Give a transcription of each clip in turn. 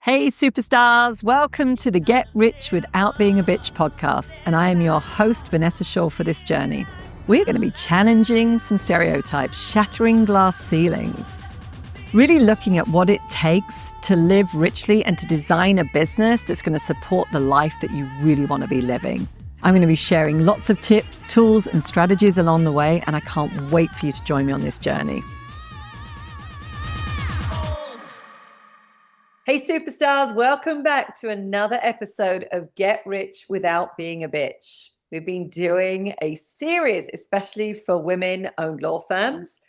Hey, superstars, welcome to the Get Rich Without Being a Bitch podcast. And I am your host, Vanessa Shaw, for this journey. We're going to be challenging some stereotypes, shattering glass ceilings, really looking at what it takes to live richly and to design a business that's going to support the life that you really want to be living. I'm going to be sharing lots of tips, tools, and strategies along the way, and I can't wait for you to join me on this journey. Hey, superstars, welcome back to another episode of Get Rich Without Being a Bitch. We've been doing a series, especially for women-owned law firms,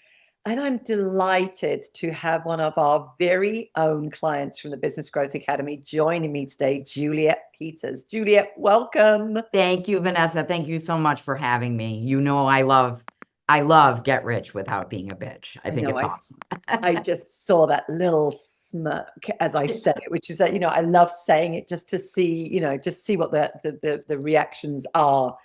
and I'm delighted to have one of our very own clients from the Business Growth Academy joining me today, Juliet Peters. Juliet, welcome. Thank you, Vanessa. Thank you so much for having me. You know, I love Get Rich Without Being a Bitch. I think it's awesome. I just saw that little smirk as I said it, which is that, I love saying it just to see, just see what the reactions are.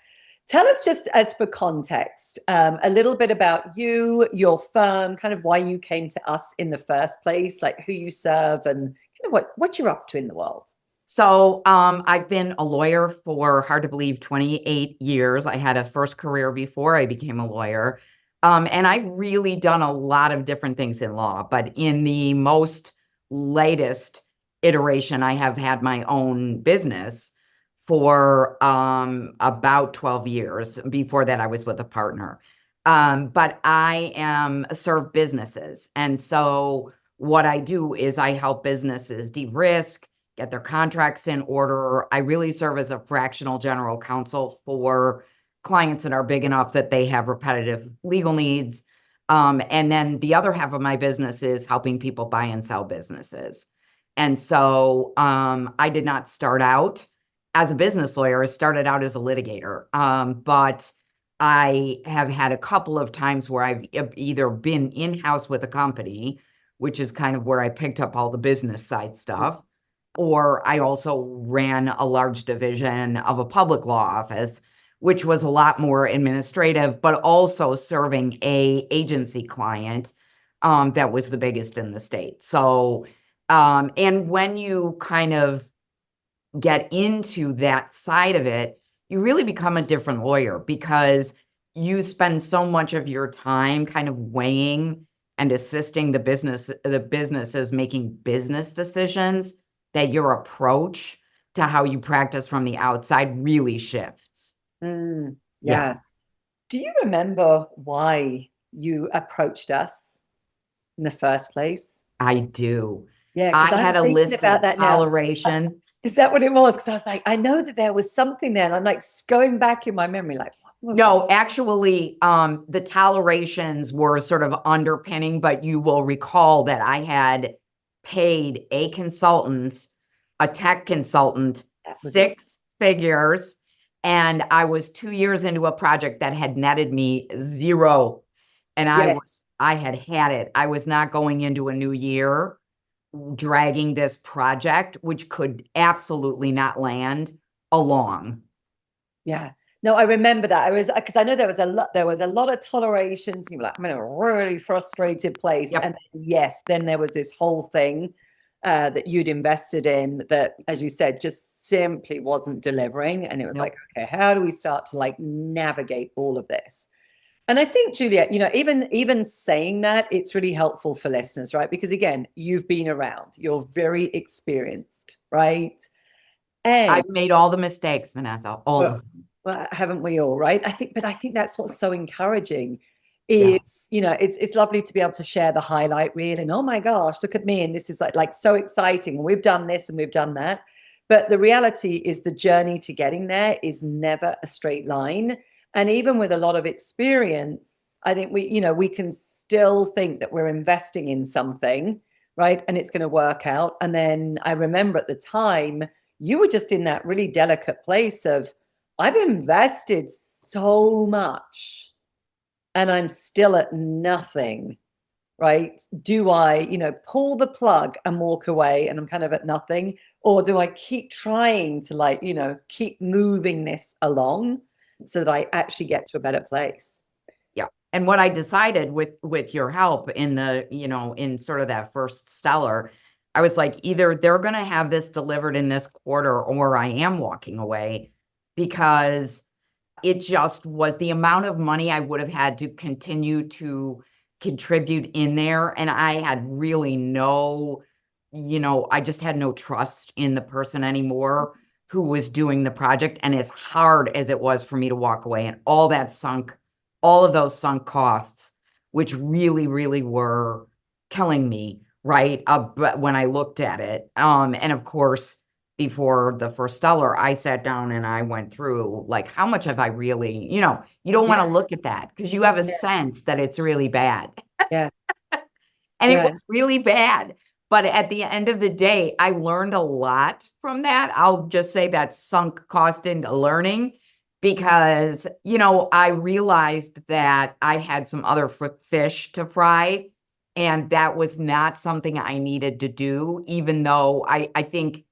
Tell us, just as for context, a little bit about you, your firm, kind of why you came to us in the first place, like who you serve and kind of what you're up to in the world. So I've been a lawyer for, hard to believe, 28 years. I had a first career before I became a lawyer. And I've really done a lot of different things in law, but in the most latest iteration, I have had my own business for about 12 years. Before that, I was with a partner. But I serve businesses. And so what I do is I help businesses de-risk, get their contracts in order. I really serve as a fractional general counsel for clients that are big enough that they have repetitive legal needs. And then the other half of my business is helping people buy and sell businesses. And so I did not start out as a business lawyer. I started out as a litigator. But I have had a couple of times where I've either been in-house with a company, which is kind of where I picked up all the business side stuff, or I also ran a large division of a public law office, which was a lot more administrative, but also serving a agency client that was the biggest in the state. So, and when you kind of get into that side of it, you really become a different lawyer because you spend so much of your time kind of weighing and assisting the businesses making business decisions, that your approach to how you practice from the outside really shifts. Yeah. Do you remember why you approached us in the first place? I do. Yeah, I had a list of toleration. Is that what it was? Because I was like, I know that there was something there. And I'm like going back in my memory, like, what was no, that? Actually, the tolerations were sort of underpinning, but you will recall that I had paid a consultant, a tech consultant, 6 figures. And I was 2 years into a project that had netted me 0. And I had it. I was not going into a new year dragging this project, which could absolutely not land, along. Yeah. No, I remember that. Because I know there was a lot of tolerations. You were like, I'm in a really frustrated place. Yep. And then there was this whole thing that you'd invested in that, as you said, just simply wasn't delivering. And it was like, okay, how do we start to like navigate all of this? And I think, Juliet, even saying that, it's really helpful for listeners, right? Because again, you've been around, you're very experienced, right? And I've made all the mistakes, Vanessa, all of them. Well, haven't we all, right? I think that's what's so encouraging is, it's lovely to be able to share the highlight reel and, oh my gosh, look at me. And this is like so exciting. We've done this and we've done that. But the reality is the journey to getting there is never a straight line. And even with a lot of experience, I think we can still think that we're investing in something, right? And it's going to work out. And then I remember at the time, you were just in that really delicate place of, I've invested so much and I'm still at nothing, right? Do I, pull the plug and walk away and I'm kind of at nothing? Or do I keep trying to keep moving this along so that I actually get to a better place? Yeah. And what I decided with your help in the, in sort of that first stellar, I was like, either they're going to have this delivered in this quarter or I am walking away, because it just was the amount of money I would have had to continue to contribute in there. And I had really no, I just had no trust in the person anymore who was doing the project. And as hard as it was for me to walk away, and all of those sunk costs, which really, really were killing me, right? But when I looked at it, and of course, before the first stellar, I sat down and I went through, like, how much have I really, you don't want to look at that because you have a sense that it's really bad. Yeah. And it was really bad. But at the end of the day, I learned a lot from that. I'll just say that sunk cost into learning, because, I realized that I had some other fish to fry, and that was not something I needed to do, even though I think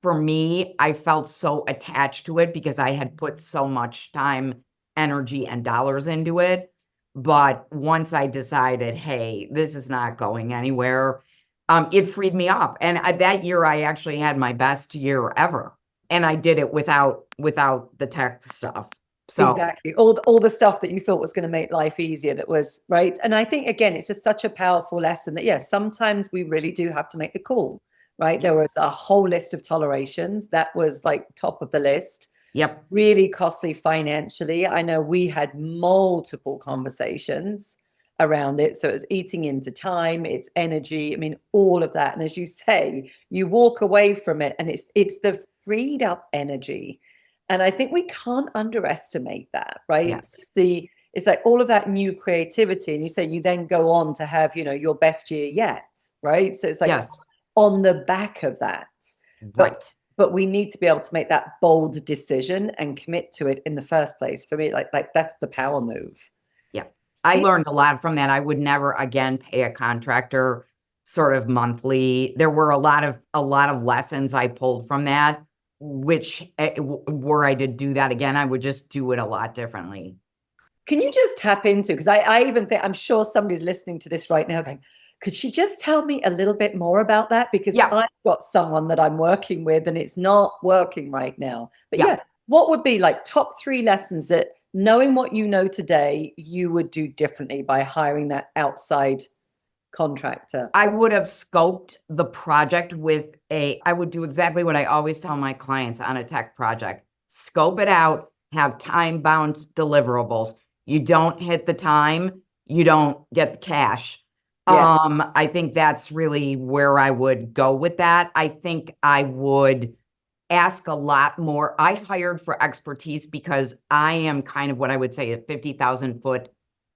for me, I felt so attached to it because I had put so much time, energy, and dollars into it. But once I decided, hey, this is not going anywhere, it freed me up. And that year, I actually had my best year ever. And I did it without the tech stuff. So exactly. All the stuff that you thought was going to make life easier, that was right. And I think, again, it's just such a powerful lesson that, yes, sometimes we really do have to make the call, right? There was a whole list of tolerations that was like top of the list. Yep. Really costly financially. I know we had multiple conversations around it. So it's eating into time, it's energy. I mean, all of that. And as you say, you walk away from it and it's the freed up energy. And I think we can't underestimate that, right? Yes. It's like all of that new creativity. And you say you then go on to have, your best year yet, right? So it's like on the back of that. Right. But we need to be able to make that bold decision and commit to it in the first place. For me, like that's the power move. Yeah. I learned a lot from that. I would never again pay a contractor sort of monthly. There were a lot of lessons I pulled from that, which were I to do that again, I would just do it a lot differently. Can you just tap into, because I even think, I'm sure somebody's listening to this right now going, could she just tell me a little bit more about that? Because I've got someone that I'm working with and it's not working right now. But what would be like top 3 lessons that, knowing what you know today, you would do differently by hiring that outside contractor? I would have scoped the project I would do exactly what I always tell my clients on a tech project. Scope it out, have time-bound deliverables. You don't hit the time, you don't get the cash. I think that's really where I would go with that. I think I would ask a lot more. I hired for expertise because I am kind of what I would say a 50,000-foot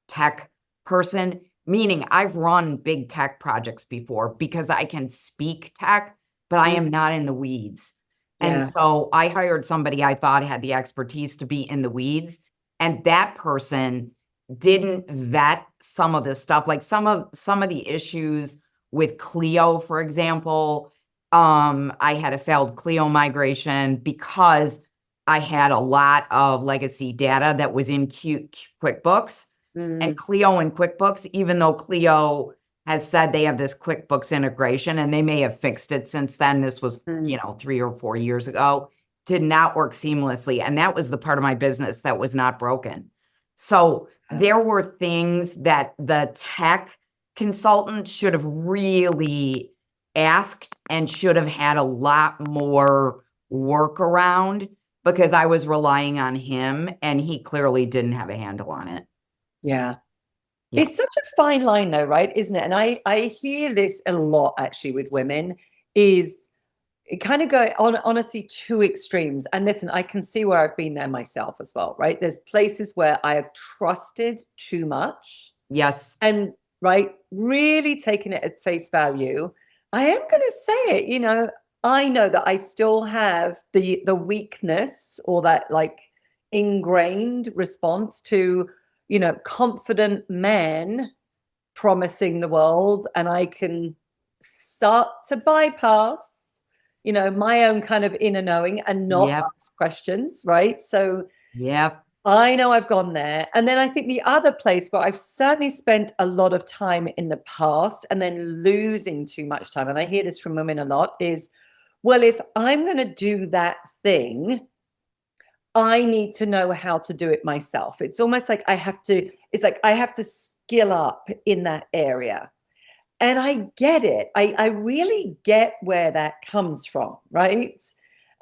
tech person, meaning I've run big tech projects before because I can speak tech, but I am not in the weeds. And so I hired somebody I thought had the expertise to be in the weeds. And that person didn't vet some of this stuff, like some of the issues with Clio, for example. I had a failed Clio migration because I had a lot of legacy data that was in QuickBooks. And Clio and QuickBooks, even though Clio has said they have this QuickBooks integration, and they may have fixed it since then, this was 3 or 4 years ago, did not work seamlessly. And that was the part of my business that was not broken. So there were things that the tech consultant should have really asked and should have had a lot more work around, because I was relying on him and he clearly didn't have a handle on it. Yeah. It's such a fine line though, right? Isn't it? And I hear this a lot actually with women, is it kind of go on, honestly, 2 extremes. And listen, I can see where I've been there myself as well, right? There's places where I have trusted too much. Yes. And really taking it at face value. I am going to say it, I know that I still have the weakness, or that like ingrained response to, confident man promising the world, and I can start to bypass, my own kind of inner knowing and not ask questions, right? So I know I've gone there. And then I think the other place where I've certainly spent a lot of time in the past and then losing too much time, and I hear this from women a lot, is, well, if I'm going to do that thing, I need to know how to do it myself. It's almost like it's like I have to skill up in that area. And I get it. I really get where that comes from, right?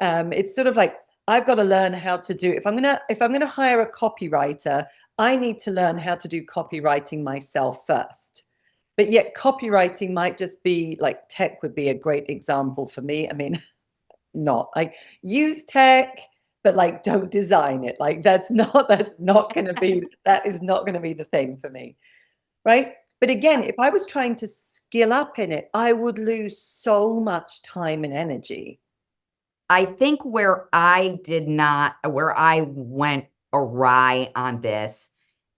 It's sort of like I've got to learn how to do, if I'm gonna hire a copywriter, I need to learn how to do copywriting myself first. But yet copywriting might just be like, tech would be a great example for me. I mean, not like use tech, but like don't design it. Like that is not going to be the thing for me, right? But again, if I was trying to skill up in it, I would lose so much time and energy. I think where I went awry on this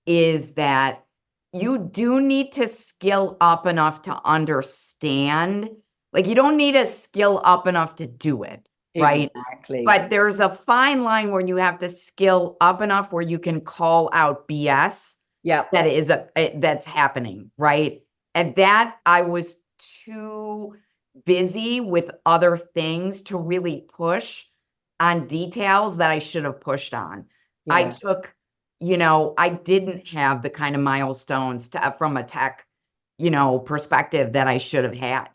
is that you do need to skill up enough to understand. Like, you don't need to skill up enough to do it, right? Exactly. But there's a fine line where you have to skill up enough where you can call out BS. Yeah. That's happening, right? And that I was too busy with other things to really push on details that I should have pushed on. Yeah. I didn't have the kind of milestones from a tech, perspective that I should have had.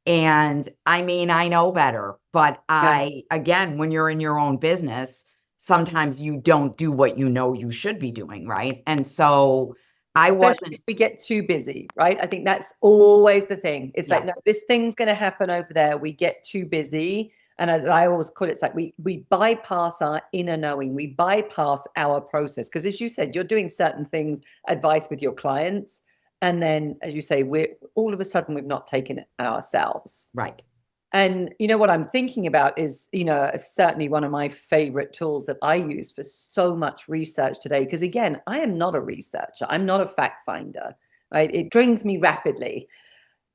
And I mean, I know better, but again, when you're in your own business, sometimes you don't do what you know you should be doing, right? And so Especially if we get too busy, right? I think that's always the thing. It's like, no, this thing's going to happen over there. We get too busy. And as I always call it, it's like we bypass our inner knowing. We bypass our process. Because as you said, you're doing certain things, advice with your clients. And then, as you say, we've not taken it ourselves. Right. And what I'm thinking about is, certainly one of my favorite tools that I use for so much research today. Because again, I am not a researcher. I'm not a fact finder, right? It drains me rapidly.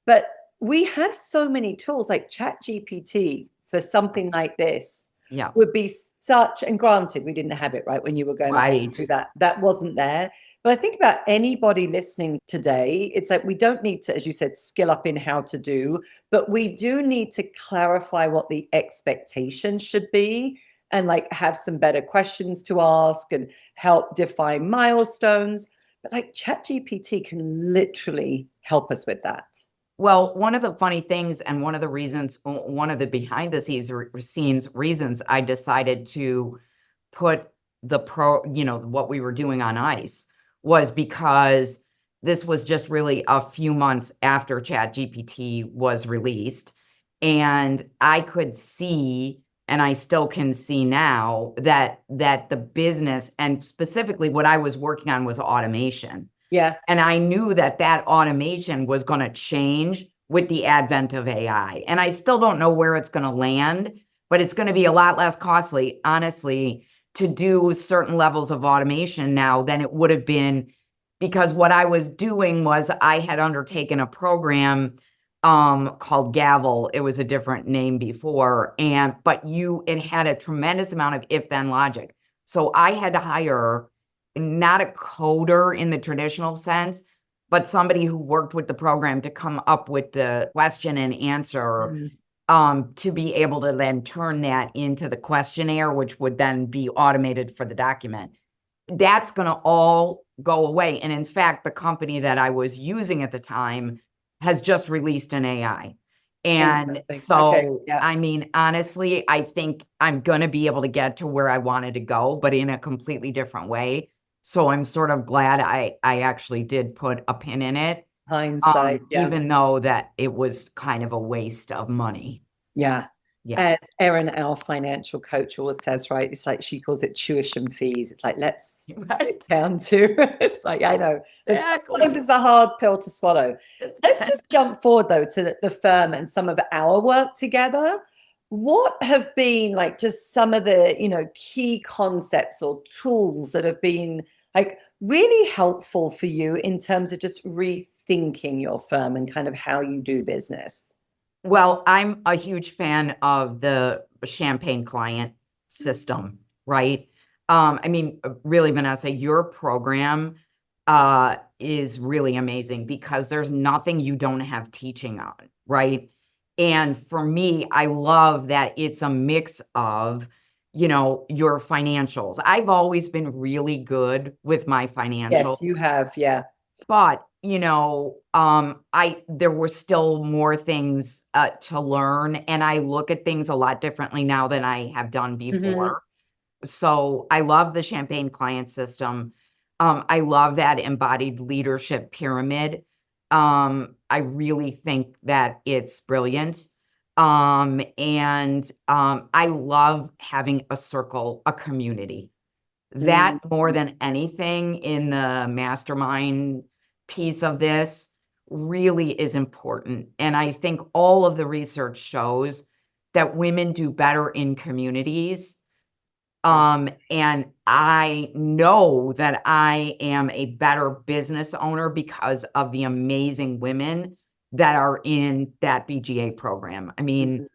But we have so many tools like ChatGPT for something like this. Yeah. Would be such, and granted, we didn't have it right when you were going through that. That wasn't there. But I think about anybody listening today, it's like we don't need to, as you said, skill up in how to do, but we do need to clarify what the expectation should be and like have some better questions to ask and help define milestones. But like ChatGPT can literally help us with that. Well, one of the funny things and one of the behind the scenes reasons I decided to put what we were doing on ice was because this was just really a few months after ChatGPT was released. And I could see, and I still can see now, that the business, and specifically what I was working on, was automation. Yeah. And I knew that automation was going to change with the advent of AI. And I still don't know where it's going to land, but it's going to be a lot less costly, honestly, to do certain levels of automation now than it would have been, because what I was doing was I had undertaken a program called Gavel. It was a different name before, but it had a tremendous amount of if-then logic. So I had to hire not a coder in the traditional sense, but somebody who worked with the program to come up with the question and answer, to be able to then turn that into the questionnaire, which would then be automated for the document. That's going to all go away. And in fact, the company that I was using at the time has just released an AI. And so, I mean, honestly, I think I'm going to be able to get to where I wanted to go, but in a completely different way. So I'm sort of glad I actually did put a pin in it. Hindsight, even though that it was kind of a waste of money. Yeah. As Erin, our financial coach, always says, right? It's like she calls it tuition fees. It's like, let's get down to, it's like, I know. Sometimes it's a hard pill to swallow. Let's just jump forward, though, to the firm and some of our work together. What have been like just some of the, key concepts or tools that have been like really helpful for you in terms of just rethinking your firm and kind of how you do business? Well, I'm a huge fan of the champagne client system, right? I mean, really, Vanessa, your program is really amazing because there's nothing you don't have teaching on, right? And for me, I love that it's a mix of, your financials. I've always been really good with my financials. Yes, you have. Yeah. But, there were still more things to learn, and I look at things a lot differently now than I have done before. So I love the Champagne client system. I love that embodied leadership pyramid. I really think that it's brilliant. And I love having a circle, a community. That more than anything in the mastermind piece of this really is important. And I think all of the research shows that women do better in communities. And I know that I am a better business owner because of the amazing women that are in that BGA program. I mean,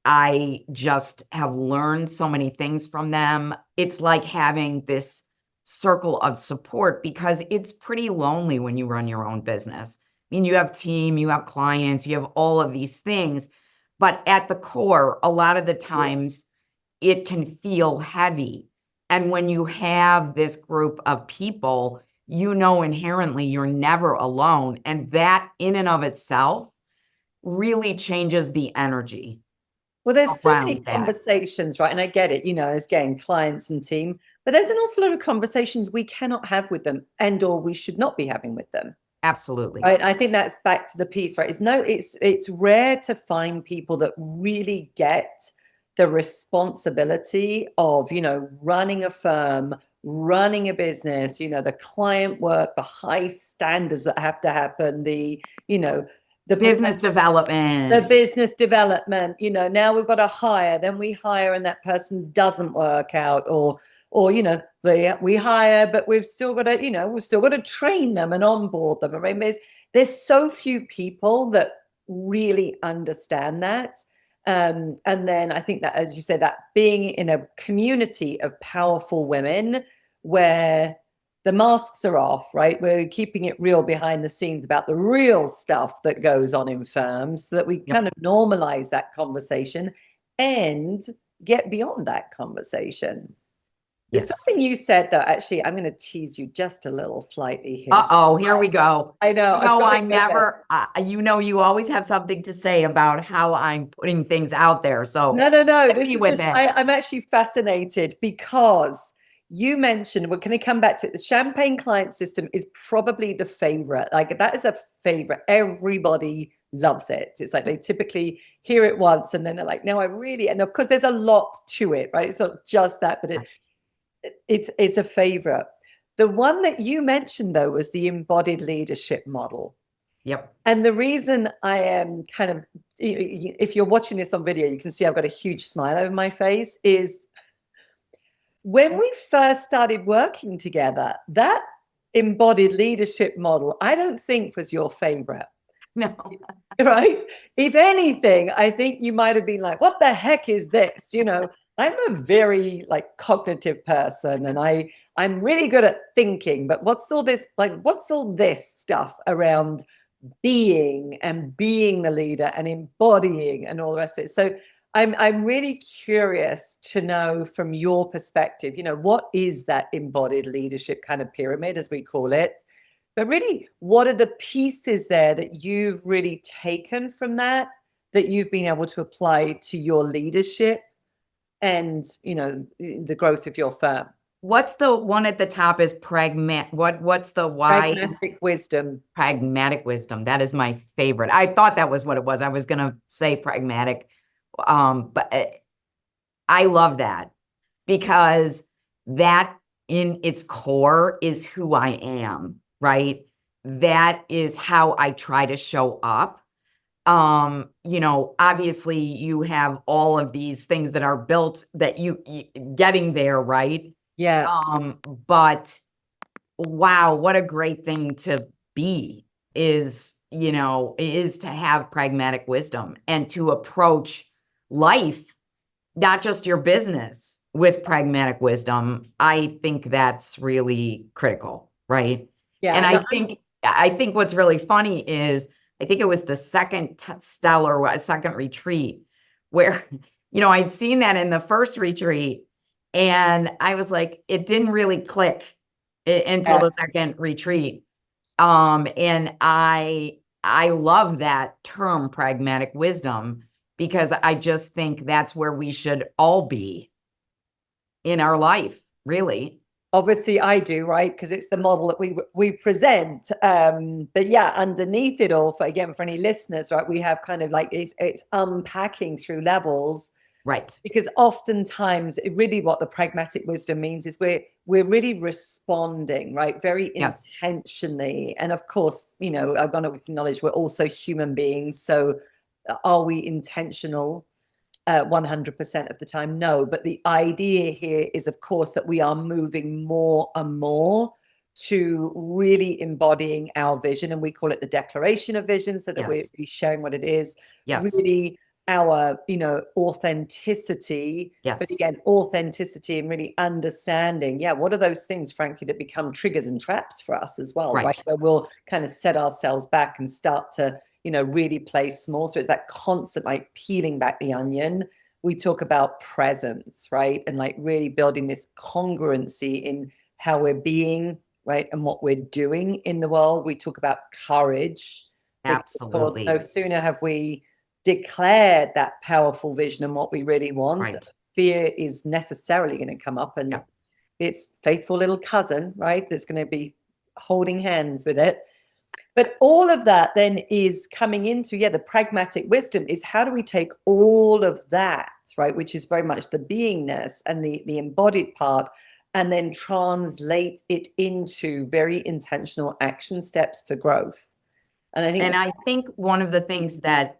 I just have learned so many things from them. It's like having this circle of support because it's pretty lonely when you run your own business. I mean, you have team, you have clients, you have all of these things, but at the core, a lot of the times it can feel heavy. And when you have this group of people, inherently you're never alone. And that in and of itself really changes the energy Well, there's so many around that. conversations, right? And I get it, as again, clients and team, but there's an awful lot of conversations we cannot have with them or we should not be having with them. Absolutely. Right. I think that's back to the piece, right? It's rare to find people that really get the responsibility of, running a firm, running a business, the client work, the high standards that have to happen, the business development. The business development, now we've got to hire, then we hire and that person doesn't work out, or we hire, but we've still got to train them and onboard them. I mean, there's so few people that really understand that. And then I think that, as you said, that being in a community of powerful women where the masks are off, right? We're keeping it real behind the scenes about the real stuff that goes on in firms so that we kind of normalize that conversation and get beyond that conversation. Yes. There's something you said, though, actually, I'm going to tease you just a little slightly here. Uh-oh, here we go. I know. I'm never, you always have something to say about how I'm putting things out there. So no. This is just, I'm actually fascinated because you mentioned, we're going to come back to it. The Champagne client system is probably the favorite. Like, that is a favorite. Everybody loves it. It's like they typically hear it once and then they're like, no, and of course there's a lot to it, right? It's not just that, but it's a favorite. The one that you mentioned, though, was the embodied leadership model. Yep. And the reason I am kind of, if you're watching this on video, you can see I've got a huge smile over my face, is when we first started working together, that embodied leadership model, I don't think was your favorite. No. Right? If anything, I think you might have been like, what the heck is this? I'm a very cognitive person and I'm really good at thinking, but what's all this stuff around being the leader and embodying and all the rest of it? So I'm really curious to know from your perspective, what is that embodied leadership kind of pyramid, as we call it? But really, what are the pieces there that you've really taken from that you've been able to apply to your leadership and, the growth of your firm? What's the one at the top is what's the why? Pragmatic wisdom. Pragmatic wisdom. That is my favorite. I thought that was what it was. I was going to say pragmatic. But I love that because that in its core is who I am, right? That is how I try to show up. Obviously you have all of these things that are built that you getting there, right? Yeah. But wow, what a great thing to be is to have pragmatic wisdom and to approach life, not just your business, with pragmatic wisdom, I think that's really critical, right? Yeah. And No, I think what's really funny is I think it was the second second retreat where, I'd seen that in the first retreat and I was like, it didn't really click until yeah. the second retreat. And I love that term pragmatic wisdom because I just think that's where we should all be in our life, really. Obviously I do, right? Because it's the model that we present. But yeah, underneath it all, for any listeners, right, we have kind of like it's unpacking through levels. Right. Because oftentimes really what the pragmatic wisdom means is we're really responding, right, very Yes. intentionally. And of course, I'm going to acknowledge we're also human beings. So are we intentional 100% of the time? No. But the idea here is, of course, that we are moving more and more to really embodying our vision, and we call it the declaration of vision, so that we're sharing what it is. Yes. Really our authenticity. Yes. But again, authenticity and really understanding, what are those things, frankly, that become triggers and traps for us as well, right? Where we'll kind of set ourselves back and start to really play small. So it's that constant like peeling back the onion. We talk about presence, right? And like really building this congruency in how we're being, right? And what we're doing in the world. We talk about courage. Absolutely. No sooner have we declared that powerful vision and what we really want, fear is necessarily going to come up, and it's faithful little cousin, right? That's going to be holding hands with it. But all of that then is coming into, the pragmatic wisdom is how do we take all of that, right, which is very much the beingness and the embodied part, and then translate it into very intentional action steps for growth. And I think one of the things that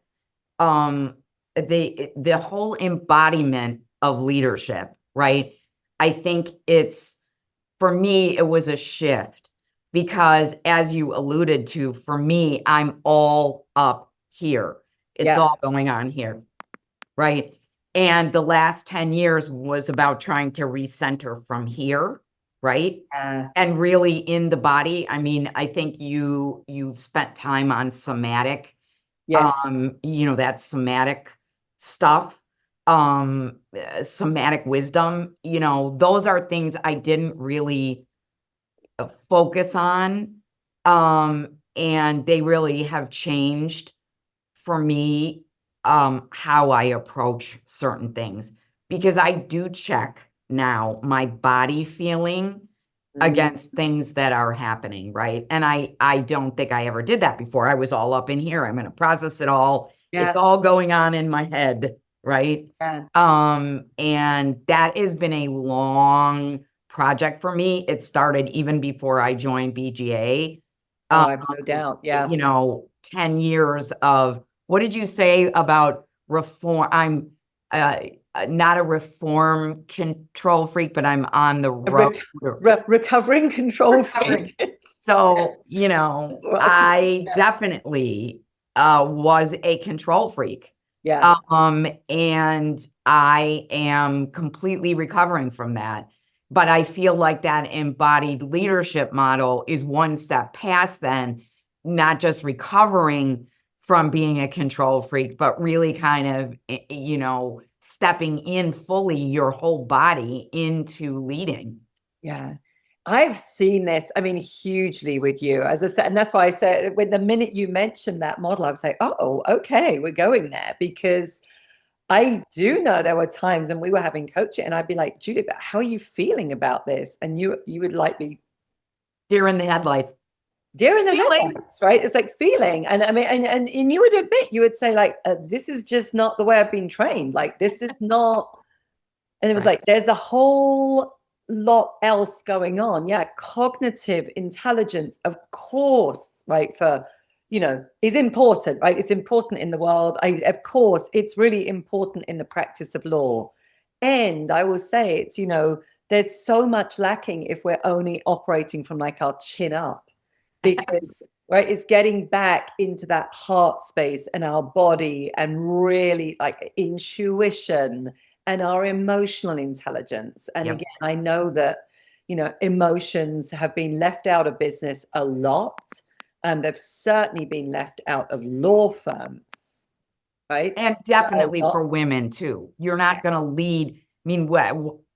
the whole embodiment of leadership, right? I think for me, it was a shift. Because as you alluded to, for me, I'm all up here. It's all going on here, right? And the last 10 years was about trying to recenter from here, right? And really in the body. I mean, I think you've spent time on somatic, that somatic stuff, somatic wisdom, those are things I didn't really focus on, and they really have changed for me how I approach certain things, because I do check now my body feeling against things that are happening, right? And I don't think I ever did that before. I was all up in here. I'm going to process it all. It's all going on in my head, right? And that has been a long project for me. It started even before I joined BGA. I have no doubt. 10 years of, what did you say about reform? I'm not a reform control freak, but I'm on the road. Recovering control freak. So, I definitely was a control freak. And I am completely recovering from that. But I feel like that embodied leadership model is one step past then, not just recovering from being a control freak, but really kind of, stepping in fully your whole body into leading. Yeah. I've seen this, hugely with you, as I said, and that's why I said, when the minute you mentioned that model, I was like, oh, okay, we're going there, because I do know there were times and we were having coaching and I'd be like, Juliet, how are you feeling about this? And you would like be deer in the headlights. Deer in the headlights, right? It's like feeling. And and you would admit, you would say like, this is just not the way I've been trained. Like, this is not. And it was like, there's a whole lot else going on. Yeah. Cognitive intelligence, of course, right? Is important, right? It's important in the world. Of course, it's really important in the practice of law. And I will say it's, there's so much lacking if we're only operating from like our chin up, because right, it's getting back into that heart space and our body and really like intuition and our emotional intelligence. And Yep. again, I know that, emotions have been left out of business a lot. They've certainly been left out of law firms, right? And A definitely lot. for women too. You're not going to lead. I mean,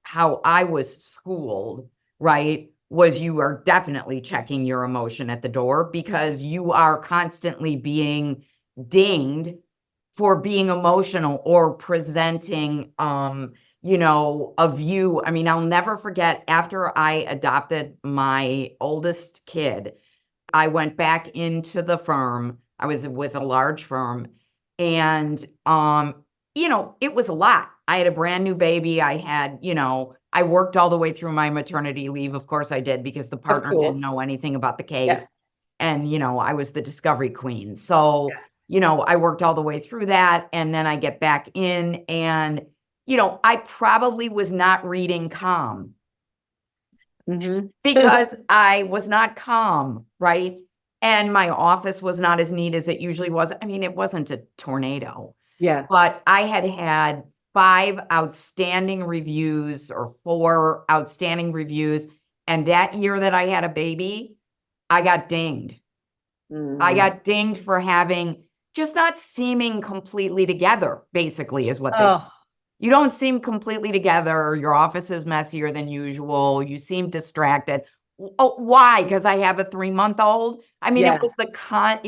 how I was schooled, right, was you are definitely checking your emotion at the door because you are constantly being dinged for being emotional or presenting, a view. I mean, I'll never forget after I adopted my oldest kid, I went back into the firm. I was with a large firm and, it was a lot. I had a brand new baby. I had, I worked all the way through my maternity leave. Of course I did because the Of partner didn't course. know anything about the Yeah. case. And, I was the discovery queen. So, I worked all the way through that. And then I get back in and, I probably was not reading Calm because I was not calm, right? And my office was not as neat as it usually was. I mean, it wasn't a tornado, Yeah. but I had 5 outstanding reviews or 4 outstanding reviews. And that year that I had a baby, I got dinged. I got dinged for having just not seeming completely together, basically, is what they Oh, you don't seem completely together. Your office is messier than usual. You seem distracted. Oh, why? Because I have a 3-month-old. I mean, yeah. it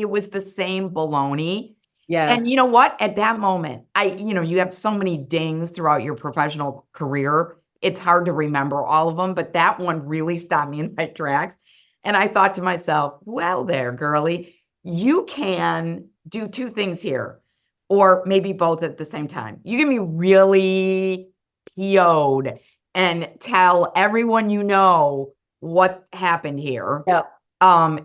was the same baloney. Yeah. And you know what? At that moment, you have so many dings throughout your professional career. It's hard to remember all of them, but that one really stopped me in my tracks. And I thought to myself, well, there, girlie, you can do 2 things here, or maybe both at the same time. You can be really PO'd and tell everyone you know what happened here Yeah.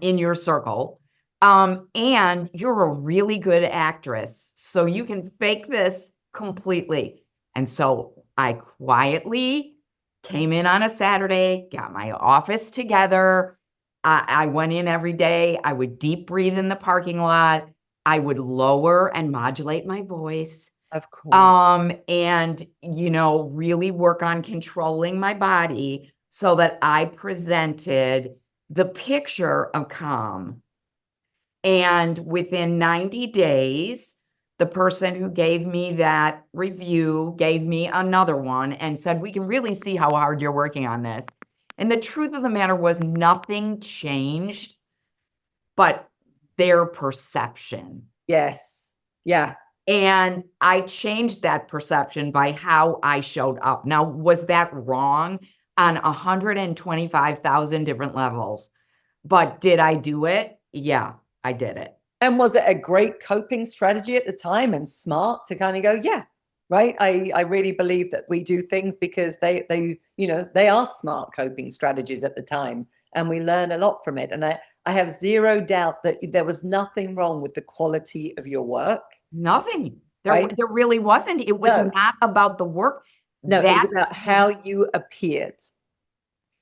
in your circle. And you're a really good actress, so you can fake this completely. And so I quietly came in on a Saturday, got my office together. I went in every day. I would deep breathe in the parking lot. I would lower and modulate my voice. Of course. And, really work on controlling my body so that I presented the picture of calm. And within 90 days, the person who gave me that review gave me another one and said, we can really see how hard you're working on this. And the truth of the matter was nothing changed, but their perception. Yes. Yeah. And I changed that perception by how I showed up. Now, was that wrong on 125,000 different levels? But did I do it? Yeah, I did it. And was it a great coping strategy at the time and smart to kind of go, yeah, right? I really believe that we do things because they are smart coping strategies at the time, and we learn a lot from it. And I have zero doubt that there was nothing wrong with the quality of your work. Nothing. Right? There really wasn't. It was No. not about the work. No, it was about how you appeared.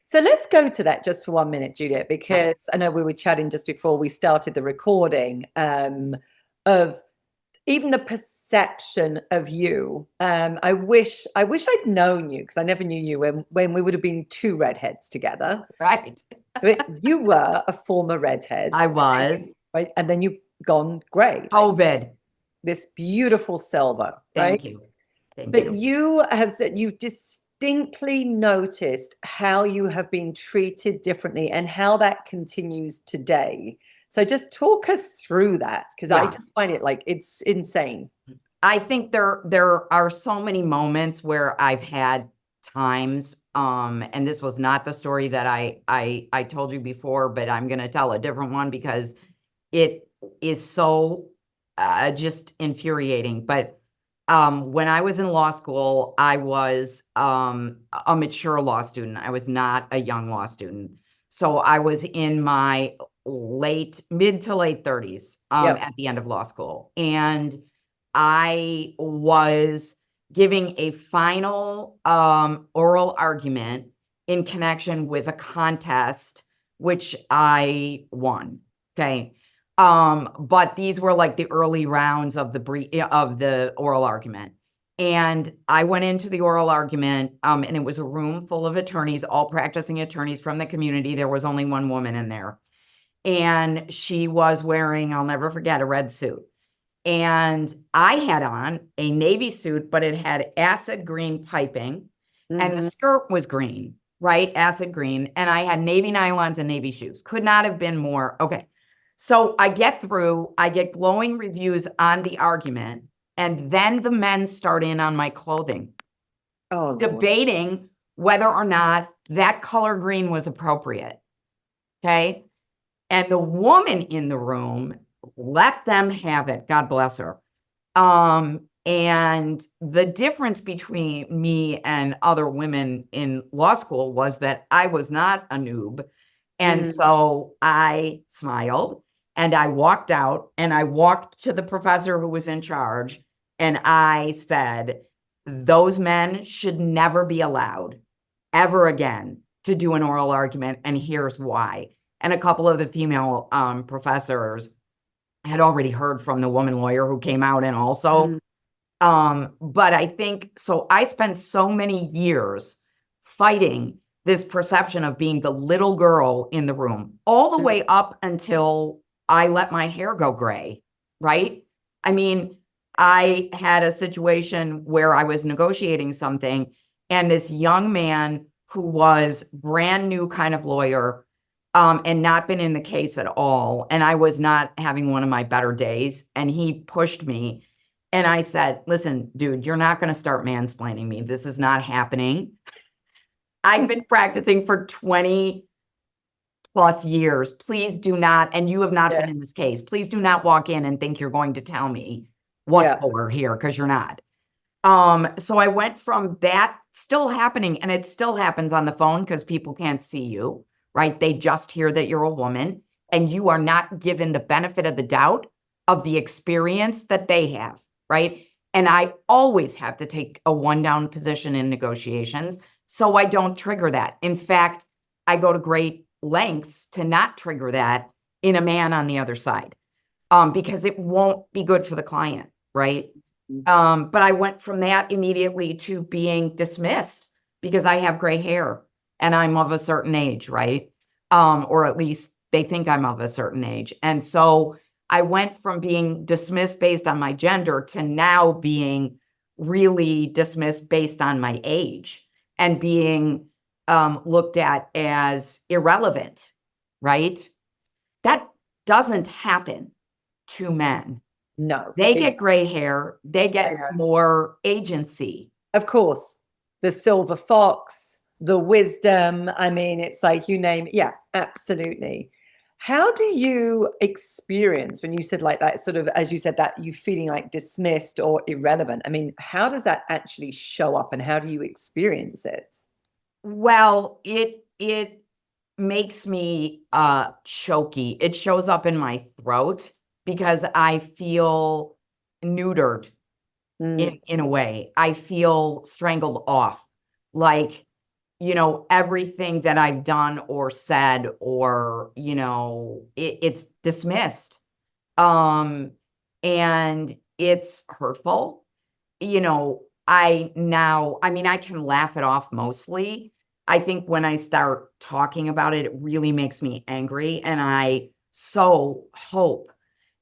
So let's go to that just for 1 minute, Juliet, because I know we were chatting just before we started the recording of even the perception of you. I wish I'd known you, because I never knew you when we would have been 2 redheads together. Right. But you were a former redhead. I was. Right. And then you've gone grey. COVID. This beautiful silver. Thank right? you. Thank But you. you have said you've distinctly noticed how you have been treated differently and how that continues today. So just talk us through that, because I just find it like it's insane. I think there are so many moments where I've had times, and this was not the story that I told you before, but I'm going to tell a different one because it is so just infuriating. But when I was in law school, I was a mature law student. I was not a young law student. So I was in my mid to late 30s at the end of law school. And I was giving a final oral argument in connection with a contest, which I won. Okay. But these were like the early rounds of the oral argument. And I went into the oral argument, and it was a room full of attorneys, all practicing attorneys from the community. There was only one woman in there. And she was wearing, I'll never forget, a red suit. And I had on a navy suit, but it had acid green piping, and the skirt was green, right? Acid green. And I had navy nylons and navy shoes. Could not have been more. Okay. So I get through, I get glowing reviews on the argument. And then the men start in on my clothing, debating whether or not that color green was appropriate. Okay. And the woman in the room let them have it. God bless her. And the difference between me and other women in law school was that I was not a noob. And so I smiled and I walked out and I walked to the professor who was in charge. And I said, those men should never be allowed ever again to do an oral argument. And here's why. And a couple of the female professors had already heard from the woman lawyer who came out and also. But I think, so I spent so many years fighting this perception of being the little girl in the room, all the way up until I let my hair go gray, right? I mean, I had a situation where I was negotiating something, and this young man who was brand new kind of lawyer, and not been in the case at all, and I was not having one of my better days, and he pushed me, and I said, listen, dude, you're not going to start mansplaining me. This is not happening. I've been practicing for 20 plus years. Please do not, and you have not been in this case, please do not walk in and think you're going to tell me what for here, because you're not. So I went from that still happening, and it still happens on the phone because people can't see you, right? They just hear that you're a woman, and you are not given the benefit of the doubt of the experience that they have, right? And I always have to take a one-down position in negotiations, so I don't trigger that. In fact, I go to great lengths to not trigger that in a man on the other side, because it won't be good for the client, right? But I went from that immediately to being dismissed because I have gray hair and I'm of a certain age, right? Or at least they think I'm of a certain age. And so I went from being dismissed based on my gender to now being really dismissed based on my age and being looked at as irrelevant, right? That doesn't happen to men. No. They get gray hair. They get more agency. Of course. The silver fox, the wisdom. I mean, it's like you name it. Yeah, absolutely. How do you experience when you said like that, sort of, as you said, that you feeling like dismissed or irrelevant? I mean, how does that actually show up and how do you experience it? Well, it makes me choky. It shows up in my throat because I feel neutered in a way. I feel strangled off. Like, you know, everything that I've done or said or, you know, it's dismissed. And it's hurtful. You know, I can laugh it off mostly. I think when I start talking about it, it really makes me angry. And I so hope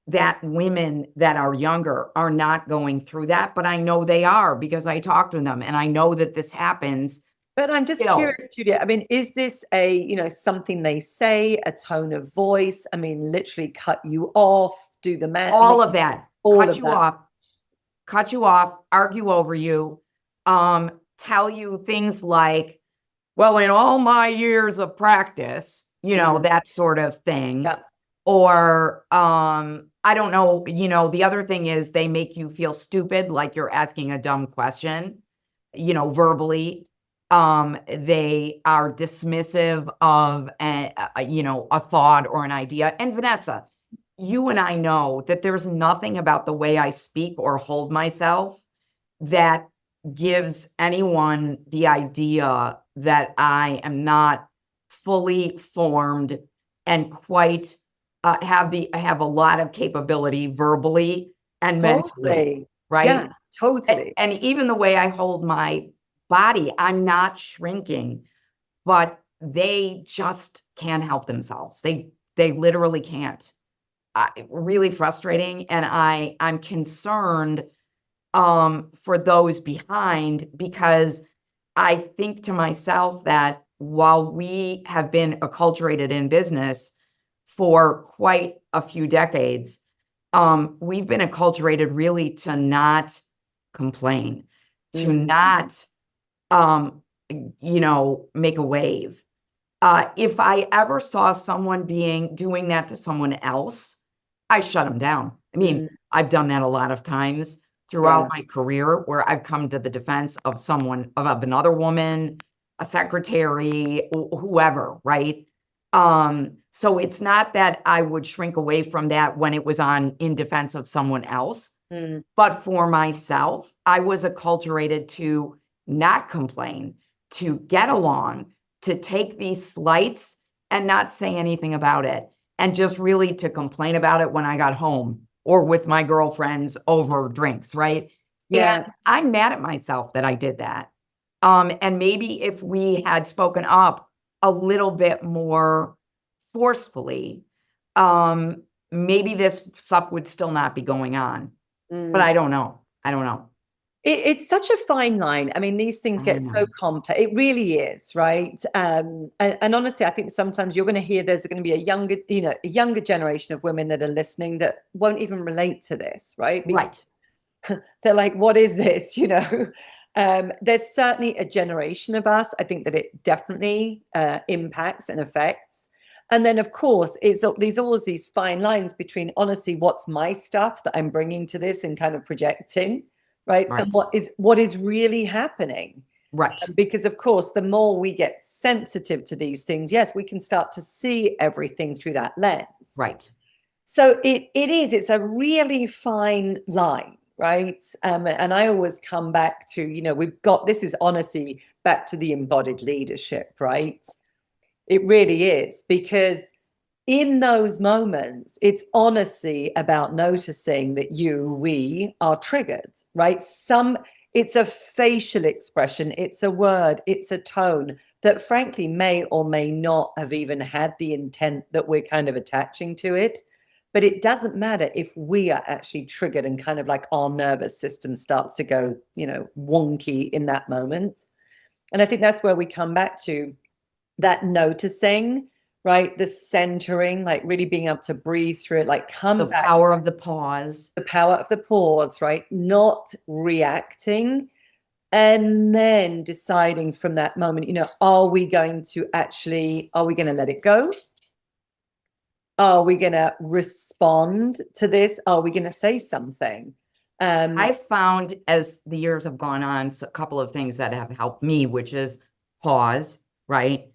that women that are younger are not going through that. But I know they are because I talk to them and I know that this happens. But I'm just curious, Juliet. I mean, is this a, you know, something they say, a tone of voice? I mean, literally cut you off, do the man. All of that. Cut you off, argue over you, tell you things like, well, in all my years of practice, you know, that sort of thing. Yep. Or, I don't know, you know, the other thing is they make you feel stupid, like you're asking a dumb question, you know, verbally. They are dismissive of, you know, a thought or an idea. And Vanessa, you and I know that there's nothing about the way I speak or hold myself that gives anyone the idea that I am not fully formed and quite have a lot of capability verbally and mentally, right? Totally. And even the way I hold my body, I'm not shrinking, but they just can't help themselves. They literally can't. Really frustrating. And I'm concerned for those behind, because I think to myself that while we have been acculturated in business for quite a few decades, we've been acculturated really to not complain, to not, make a wave. If I ever saw someone doing that to someone else, I shut them down. I mean, I've done that a lot of times throughout my career, where I've come to the defense of another woman, a secretary, whoever, right? So it's not that I would shrink away from that when it was in defense of someone else, but for myself, I was acculturated to not complain, to get along, to take these slights and not say anything about it, and just really to complain about it when I got home or with my girlfriends over drinks, right? Yeah. And I'm mad at myself that I did that. And maybe if we had spoken up a little bit more forcefully, maybe this stuff would still not be going on. But I don't know. I don't know. It's such a fine line. I mean, these things get so complex. It really is, right? And honestly, I think sometimes you're going to hear there's going to be a younger generation of women that are listening that won't even relate to this, right? Right. They're like, what is this? There's certainly a generation of us, I think, that it definitely impacts and affects. And then, of course, there's always these fine lines between, honestly, what's my stuff that I'm bringing to this and kind of projecting, right? And what is really happening. Right. Because, of course, the more we get sensitive to these things, yes, we can start to see everything through that lens. Right. So it's a really fine line, right? And I always come back to, this is honestly back to the embodied leadership, right? It really is, because in those moments, it's honestly about noticing that we are triggered, right? It's a facial expression, it's a word, it's a tone that frankly may or may not have even had the intent that we're kind of attaching to it. But it doesn't matter if we are actually triggered and kind of like our nervous system starts to go, wonky in that moment. And I think that's where we come back to that noticing, right? The centering, like really being able to breathe through it, like come back. The power of the pause. The power of the pause, right? Not reacting. And then deciding from that moment, are we going to let it go? Are we going to respond to this? Are we going to say something? I found, as the years have gone on, a couple of things that have helped me, which is pause, right?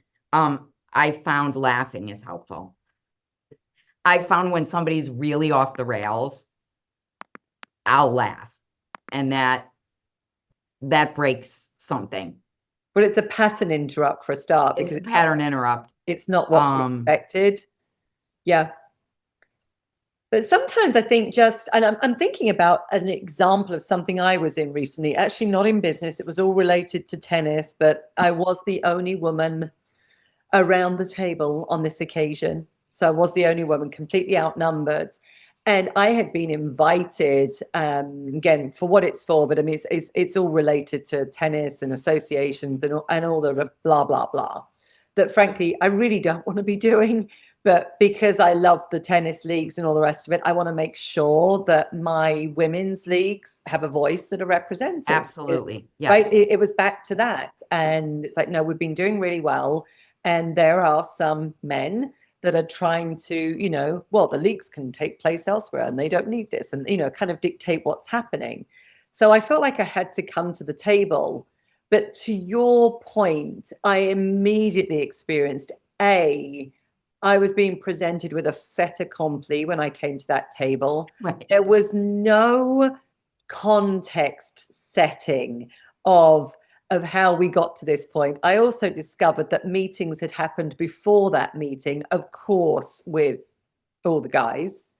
I found laughing is helpful. I found when somebody's really off the rails, I'll laugh, and that breaks something. But it's a pattern interrupt for a start, because it's a pattern interrupt. It's not what's expected. Yeah. But sometimes I think and I'm thinking about an example of something I was in recently, actually not in business. It was all related to tennis, but I was the only woman around the table on this occasion. So I was the only woman, completely outnumbered. And I had been invited, again, for what it's for, but I mean, it's all related to tennis and associations and all the blah, blah, blah, that frankly, I really don't want to be doing. But because I love the tennis leagues and all the rest of it, I want to make sure that my women's leagues have a voice that are represented. Absolutely. Yes. Right. It was back to that. And it's like, no, we've been doing really well. And there are some men that are trying to, the leagues can take place elsewhere and they don't need this, and, kind of dictate what's happening. So I felt like I had to come to the table. But to your point, I immediately experienced I was being presented with a fait accompli when I came to that table. Right. There was no context setting of how we got to this point. I also discovered that meetings had happened before that meeting, of course, with all the guys.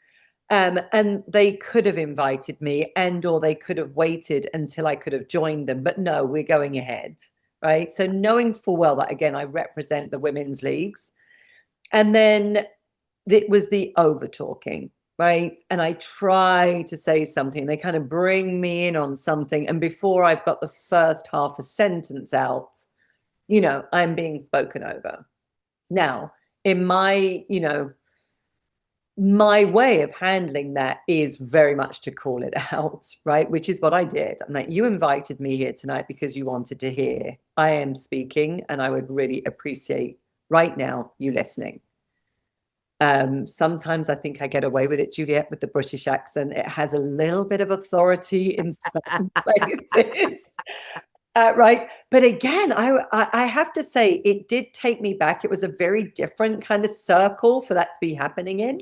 And they could have invited me, or they could have waited until I could have joined them. But no, we're going ahead, right? So knowing full well that, again, I represent the women's leagues. And then it was the over talking, right? And I try to say something. They kind of bring me in on something. And before I've got the first half a sentence out, I'm being spoken over. Now, in my way of handling that is very much to call it out, right? Which is what I did. I'm like, you invited me here tonight because you wanted to hear. I am speaking, and I would really appreciate right now you listening. Sometimes I think I get away with it, Juliet, with the British accent. It has a little bit of authority in some places. Right. But again, I have to say, it did take me back. It was a very different kind of circle for that to be happening in.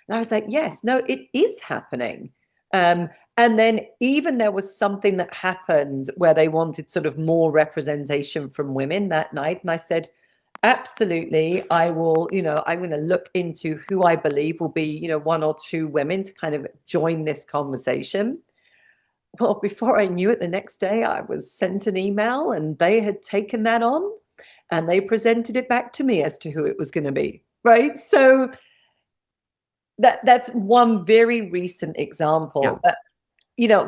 And I was like, yes, no, it is happening. And then even there was something that happened where they wanted sort of more representation from women that night. And I said, absolutely, I will, I'm going to look into who I believe will be, one or two women to kind of join this conversation. Well, before I knew it, the next day I was sent an email, and they had taken that on and they presented it back to me as to who it was going to be. Right. So that's one very recent example. Yeah. But,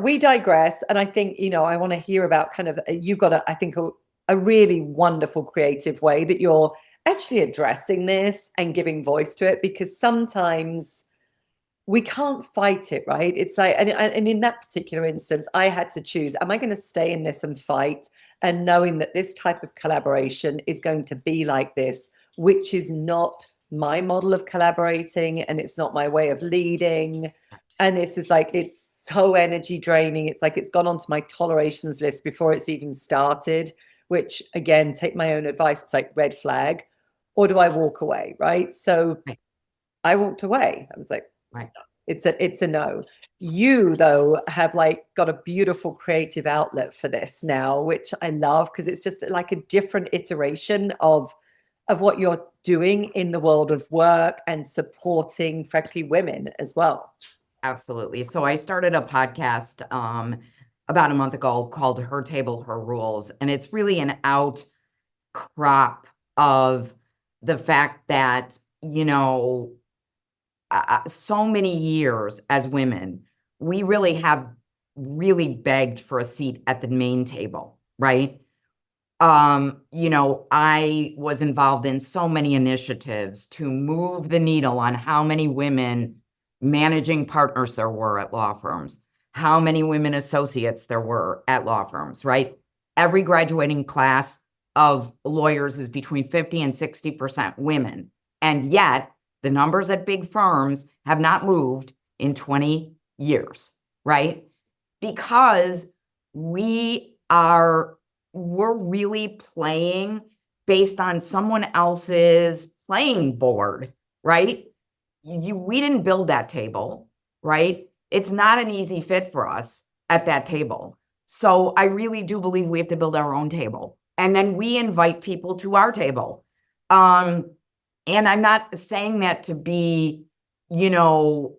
we digress. And I think, I want to hear about kind of, you've got I think a really wonderful creative way that you're actually addressing this and giving voice to it, because sometimes we can't fight it, right? It's like, and in that particular instance, I had to choose, am I going to stay in this and fight, and knowing that this type of collaboration is going to be like this, which is not my model of collaborating, and it's not my way of leading. And this is like, it's so energy draining. It's like, it's gone onto my tolerations list before it's even started, which, again, take my own advice, it's like red flag. Or do I walk away, right? So Right. I walked away. I was like, Right. It's a no. You, though, have like got a beautiful creative outlet for this now, which I love, because it's just like a different iteration of what you're doing in the world of work and supporting, frankly, women as well. Absolutely. So I started a podcast about a month ago called Her Table, Her Rules. And it's really an outcrop of the fact that, so many years as women, we really have really begged for a seat at the main table, right? I was involved in so many initiatives to move the needle on how many women managing partners there were at law firms, how many women associates there were at law firms, right? Every graduating class of lawyers is between 50 and 60% women. And yet the numbers at big firms have not moved in 20 years, right? Because we're really playing based on someone else's playing board, right? We didn't build that table, right? It's not an easy fit for us at that table. So I really do believe we have to build our own table. And then we invite people to our table. And I'm not saying that to be,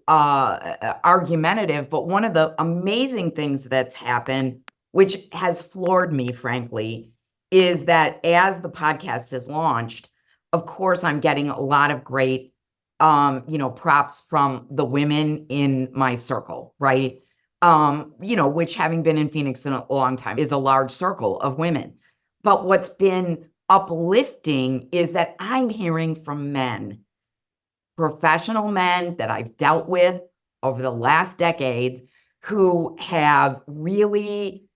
argumentative, but one of the amazing things that's happened, which has floored me, frankly, is that as the podcast is launched, of course, I'm getting a lot of great, props from the women in my circle, right? Which, having been in Phoenix in a long time, is a large circle of women. But what's been uplifting is that I'm hearing from men, professional men that I've dealt with over the last decades, who have really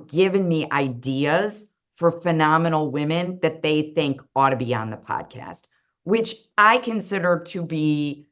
given me ideas for phenomenal women that they think ought to be on the podcast, which I consider to be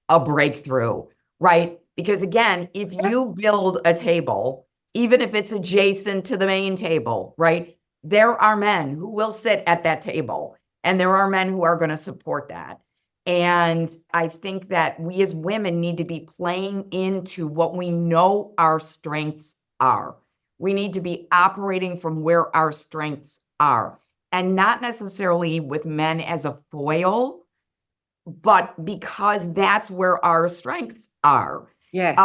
a breakthrough, right? Because again, if you build a table, even if it's adjacent to the main table, right, there are men who will sit at that table, and there are men who are going to support that. And I think that we as women need to be playing into what we know our strengths are. We need to be operating from where our strengths are, and not necessarily with men as a foil, but because that's where our strengths are. Yes.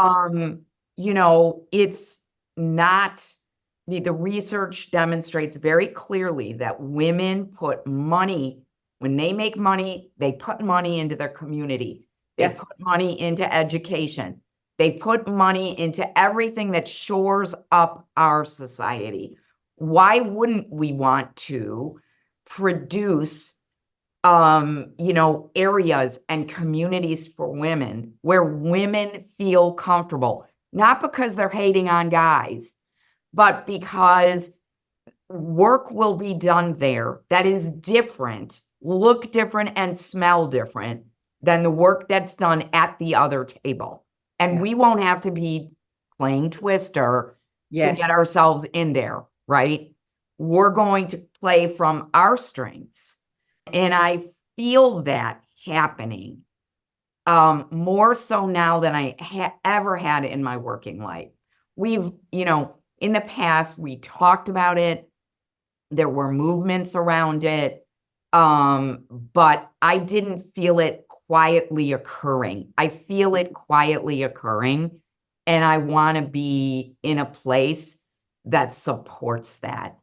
It's not, the research demonstrates very clearly that women put money, when they make money, they put money into their community. They Yes. put money into education. They put money into everything that shores up our society. Why wouldn't we want to produce areas and communities for women where women feel comfortable, not because they're hating on guys, but because work will be done there that is different, look different, and smell different than the work that's done at the other table. And we won't have to be playing Twister to get ourselves in there, right? We're going to play from our strengths. And I feel that happening more so now than I ever had in my working life. We've, in the past, we talked about it. There were movements around it. But I didn't feel it quietly occurring. I feel it quietly occurring. And I want to be in a place that supports that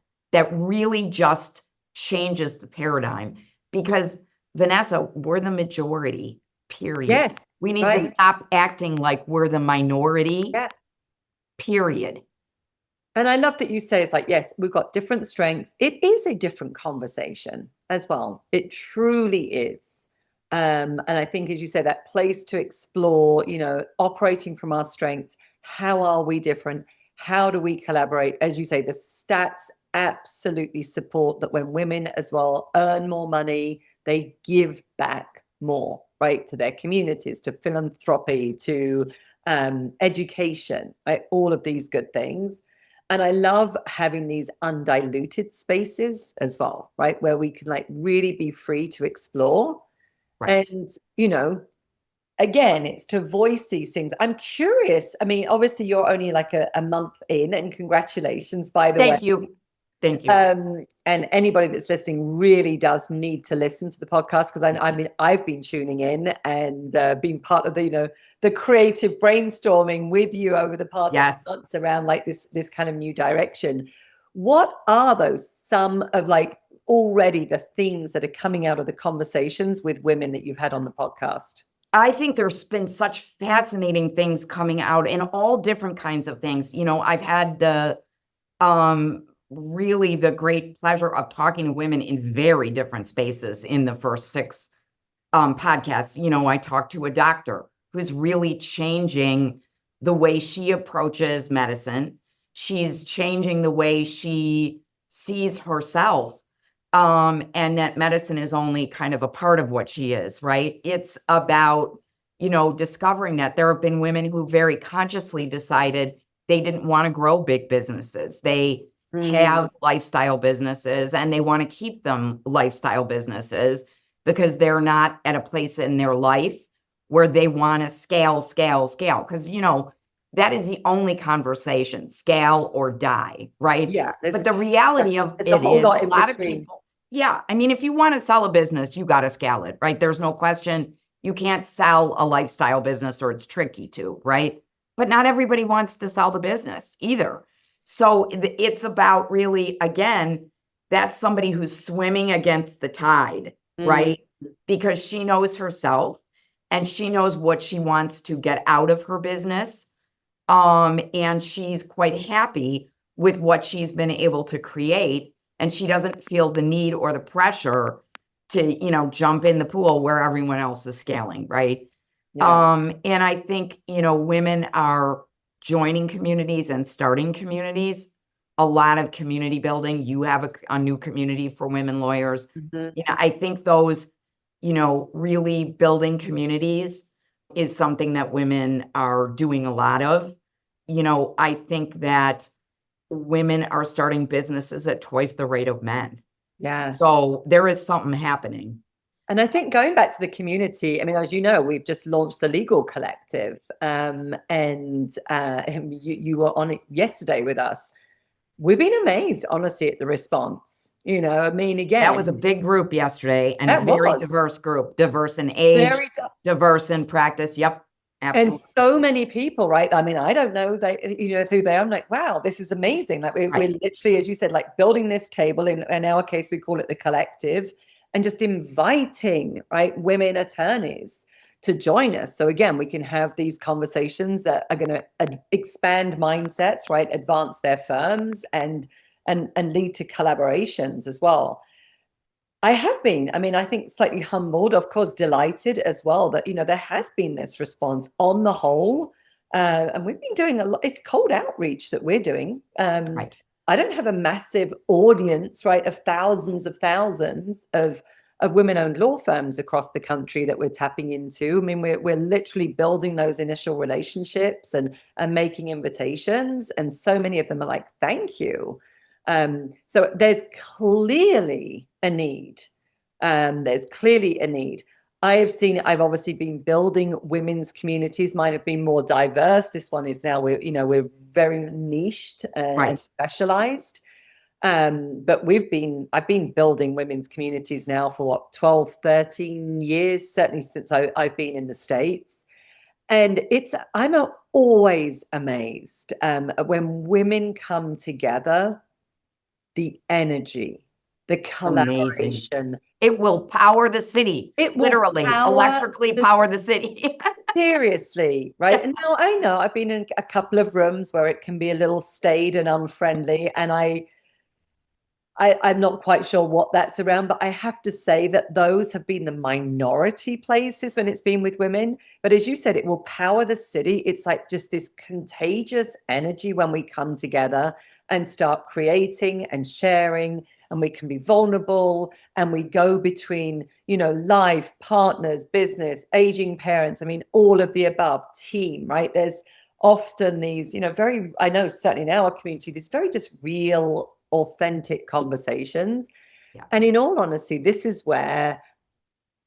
really just changes the paradigm. Because, Vanessa, we're the majority, period. Yes. We need to stop acting like we're the minority, period. And I love that you say it's like, yes, we've got different strengths. It is a different conversation as well. It truly is. And I think, as you say, that place to explore, operating from our strengths, how are we different? How do we collaborate? As you say, the stats absolutely support that when women as well earn more money, they give back more, right, to their communities, to philanthropy, to education, right? All of these good things. And I love having these undiluted spaces as well, right? Where we can really be free to explore. Right. And, again, it's to voice these things. I'm curious. I mean, obviously you're only a month in, and congratulations, by the way. Thank you. Thank you. And anybody that's listening really does need to listen to the podcast, because I've been tuning in and being part of the creative brainstorming with you over the past months around this kind of new direction. What are some of already the themes that are coming out of the conversations with women that you've had on the podcast? I think there's been such fascinating things coming out in all different kinds of things. I've had really the great pleasure of talking to women in very different spaces in the first 6 podcasts. I talked to a doctor who's really changing the way she approaches medicine. She's changing the way she sees herself, and that medicine is only kind of a part of what she is, right? It's about, discovering that there have been women who very consciously decided they didn't want to grow big businesses. They have lifestyle businesses, and they want to keep them lifestyle businesses because they're not at a place in their life where they want to scale. Because, that is the only conversation, scale or die, right? Yeah. But the reality of it is a lot of people. Yeah. I mean, if you want to sell a business, you got to scale it, right? There's no question. You can't sell a lifestyle business, or it's tricky to, right? But not everybody wants to sell the business either. So it's about really, again, that's somebody who's swimming against the tide, right? Because she knows herself and she knows what she wants to get out of her business. And she's quite happy with what she's been able to create. And she doesn't feel the need or the pressure to, jump in the pool where everyone else is scaling, right? Yeah. And I think, women are joining communities and starting communities, a lot of community building. You have a new community for women lawyers. I think those, really building communities is something that women are doing a lot of. I think that women are starting businesses at twice the rate of men. Yeah. So there is something happening. And I think going back to the community, I mean, as you know, we've just launched the Legal Collective, and you were on it yesterday with us. we've been amazed, honestly, at the response. You know, I mean, again, That was a big group yesterday, and a that very was diverse group, diverse in age, very, diverse in practice. Yep, and absolutely. so many people, right? I mean, I don't know who they are. I'm like, wow, this is amazing. Like we're Right. literally, as you said, like building this table. In our case, we call it the collective, and just inviting, right, women attorneys to join us. So again, we can have these conversations that are going to expand mindsets, right, advance their firms, and lead to collaborations as well. I have been, I mean, I think slightly humbled, of course, delighted as well that, there has been this response on the whole. And we've been doing a lot. It's cold outreach that we're doing. Right. I don't have a massive audience, right, of thousands of women-owned law firms across the country that we're tapping into. I mean, we're literally building those initial relationships and making invitations. And so many of them are like, thank you. So there's clearly a need. There's clearly a need. I've obviously been building women's communities. Mine have been more diverse. This one is now we're very niched and specialized. But I've been building women's communities now for what, 12, 13 years, certainly since I've been in the States. And I'm always amazed when women come together, the energy, the collaboration. Amazing. It will power the city. It will literally electrically power the city. Seriously, right? And now I know I've been in a couple of rooms where it can be a little staid and unfriendly, and I'm not quite sure what that's around, but I have to say that those have been the minority places when it's been with women. But as you said, it will power the city. It's like just this contagious energy when we come together and start creating and sharing, and we can be vulnerable, and we go between, life, partners, business, aging parents. I mean, all of the above, team, right? There's often these, I know certainly in our community, these very just real, authentic conversations. Yeah. And in all honesty, this is where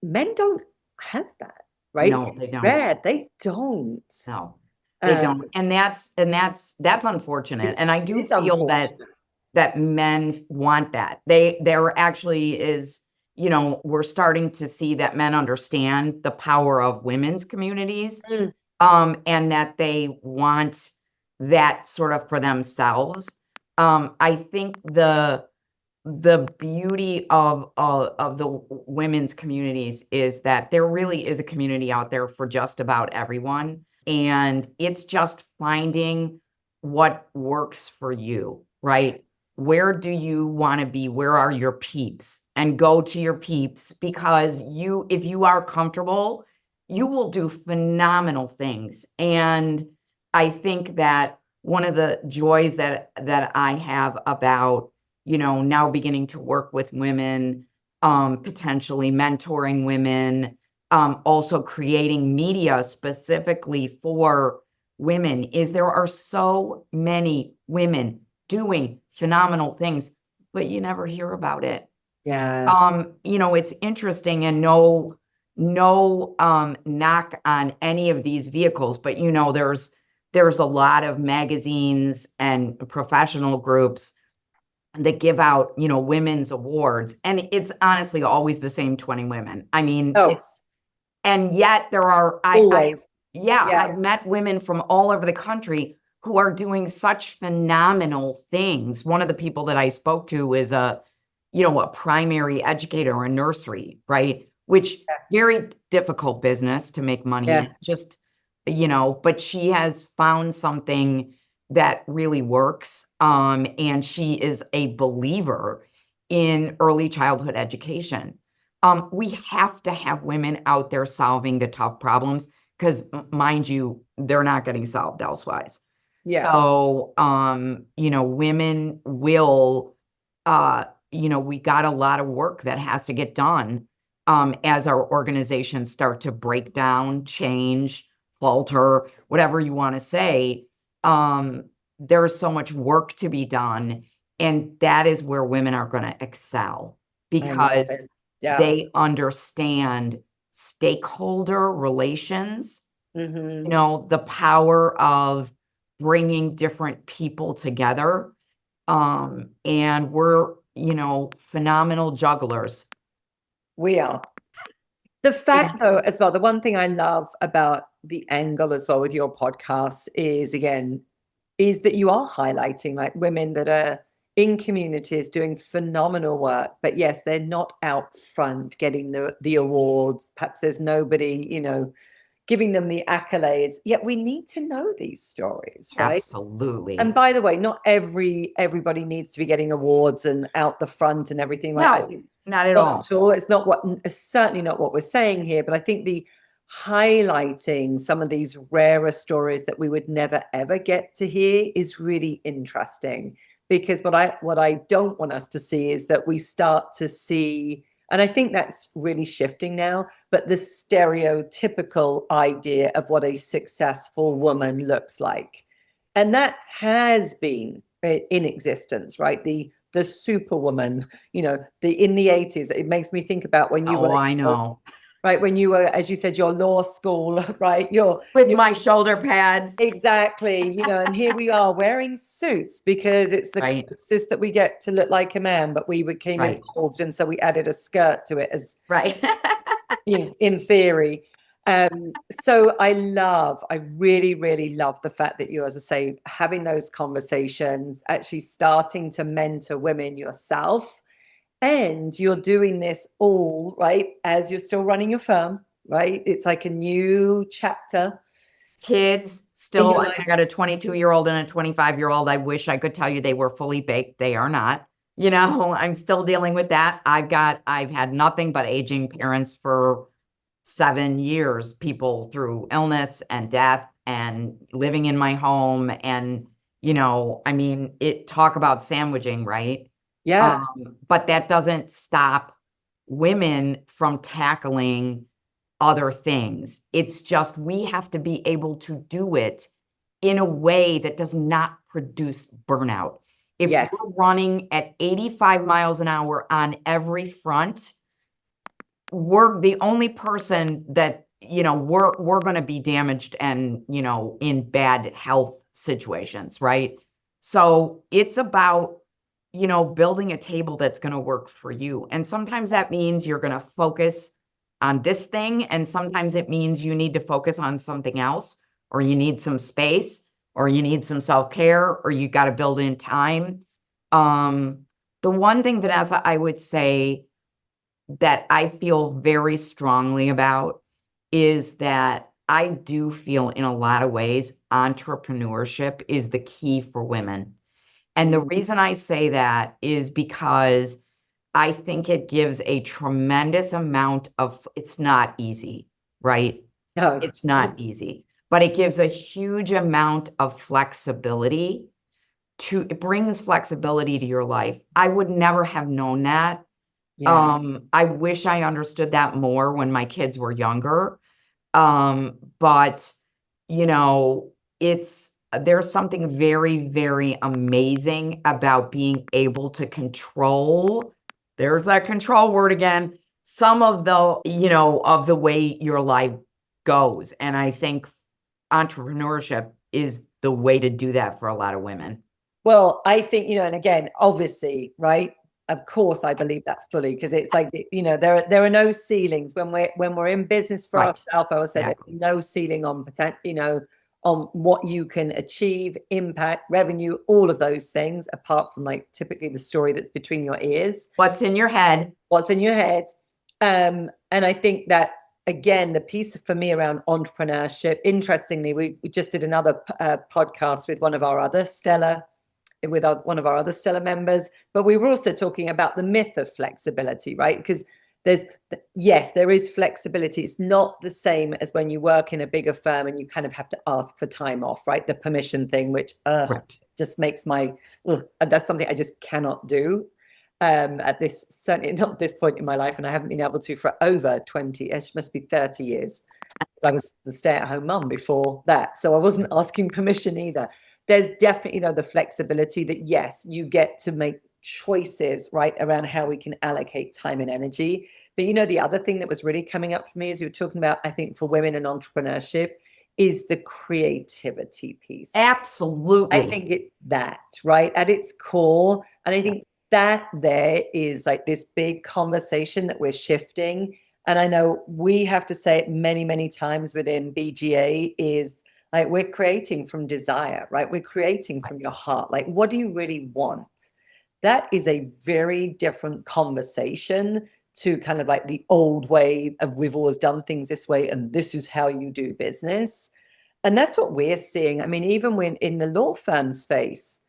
men don't have that, right? No, they don't. Rare. They don't. No, they don't. And that's unfortunate. And I do feel that men want that. There actually is, we're starting to see that men understand the power of women's communities, and that they want that sort of for themselves. I think the beauty of the women's communities is that there really is a community out there for just about everyone. And it's just finding what works for you, right? Where do you want to be? Where are your peeps? And go to your peeps, because if you are comfortable, you will do phenomenal things. And I think that one of the joys that I have about, now beginning to work with women, potentially mentoring women, also creating media specifically for women, is there are so many women doing phenomenal things, but you never hear about it. Yeah. It's interesting, and no knock on any of these vehicles, but there's a lot of magazines and professional groups that give out, women's awards, and it's honestly always the same 20 women. I mean, and yet there are always. I've met women from all over the country who are doing such phenomenal things. One of the people that I spoke to is a primary educator or a nursery, right? Which very difficult business to make money in. Just, but she has found something that really works. And she is a believer in early childhood education. We have to have women out there solving the tough problems, because mind you, they're not getting solved elsewise. So, women will, we got a lot of work that has to get done as our organizations start to break down, change, falter, whatever you want to say. There's so much work to be done. And that is where women are going to excel, because they understand stakeholder relations, the power of bringing different people together And we're, phenomenal jugglers. We are. The fact, though, as well, the one thing I love about the angle as well with your podcast is, again, is that you are highlighting like women that are in communities doing phenomenal work, but yes, they're not out front getting the awards. Perhaps there's nobody, giving them the accolades. Yet we need to know these stories, right? Absolutely. And by the way, not everybody needs to be getting awards and out the front and everything. Right? No, not at all. It's certainly not what we're saying here, but I think the highlighting some of these rarer stories that we would never ever get to hear is really interesting, because what I don't want us to see is that we start to see, and I think that's really shifting now, but the stereotypical idea of what a successful woman looks like. And that has been in existence, right? The superwoman, in the 80s. It makes me think about when you were. I know. Right, when you were, as you said, your law school, right? With my shoulder pads. Exactly, and here we are wearing suits because it's the closest that we get to look like a man, but we became involved, and so we added a skirt to it as in theory. So I really, really love the fact that you, as I say, having those conversations, actually starting to mentor women yourself. And you're doing this all, right, as you're still running your firm, right? It's like a new chapter. Kids, still, I got a 22-year-old and a 25-year-old. I wish I could tell you they were fully baked. They are not. I'm still dealing with that. I've had nothing but aging parents for 7 years, people through illness and death and living in my home. And, talk about sandwiching, right? Yeah. But that doesn't stop women from tackling other things. It's just, we have to be able to do it in a way that does not produce burnout. If we're running at 85 miles an hour on every front, we're the only person that, we're going to be damaged and, in bad health situations, right? So it's about, building a table that's going to work for you. And sometimes that means you're going to focus on this thing. And sometimes it means you need to focus on something else, or you need some space, or you need some self-care, or you got to build in time. The one thing, Vanessa, I would say that I feel very strongly about is that I do feel, in a lot of ways, entrepreneurship is the key for women. And the reason I say that is because I think it gives a tremendous amount of, it's not easy, right? No, it's not easy, but it gives a huge amount of flexibility. It brings flexibility to your life. I would never have known that. I wish I understood that more when my kids were younger. But there's something very, very amazing about being able to control, there's that control word again, some of the, of the way your life goes. And I think entrepreneurship is the way to do that for a lot of women. Well, I think, and again, obviously, right? Of course, I believe that fully, because it's like, there are no ceilings when we're in business for ourselves. I would say there's no ceiling on potential, on what you can achieve, impact, revenue, all of those things, apart from like typically the story that's between your ears. What's in your head? And I think that, again, the piece for me around entrepreneurship, interestingly, we just did another podcast with one of our other stellar members, but we were also talking about the myth of flexibility, right? Because there is flexibility. It's not the same as when you work in a bigger firm and you kind of have to ask for time off, right? The permission thing, which just makes that's something I just cannot do certainly not at this point in my life. And I haven't been able to for over 20, it must be 30 years. I was the stay-at-home mum before that. So I wasn't asking permission either. There's definitely, the flexibility that, yes, you get to make choices, right, around how we can allocate time and energy. But, the other thing that was really coming up for me as you were talking about, I think, for women in entrepreneurship is the creativity piece. Absolutely. I think it's that, right? At its core. And I think that there is like this big conversation that we're shifting. And I know we have to say it many, many times within BGA is like, we're creating from desire, right? We're creating from your heart. Like, what do you really want? That is a very different conversation to kind of like the old way of we've always done things this way and this is how you do business. And that's what we're seeing. I mean, even when in the law firm space,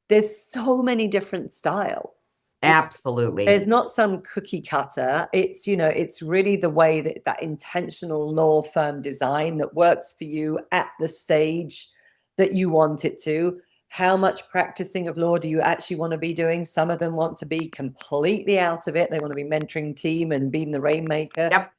there's so many different styles. Absolutely. There's not some cookie cutter. It's, it's really the way that intentional law firm design that works for you at the stage that you want it to. How much practicing of law do you actually want to be doing? Some of them want to be completely out of it. They want to be mentoring team and being the rainmaker. Yep.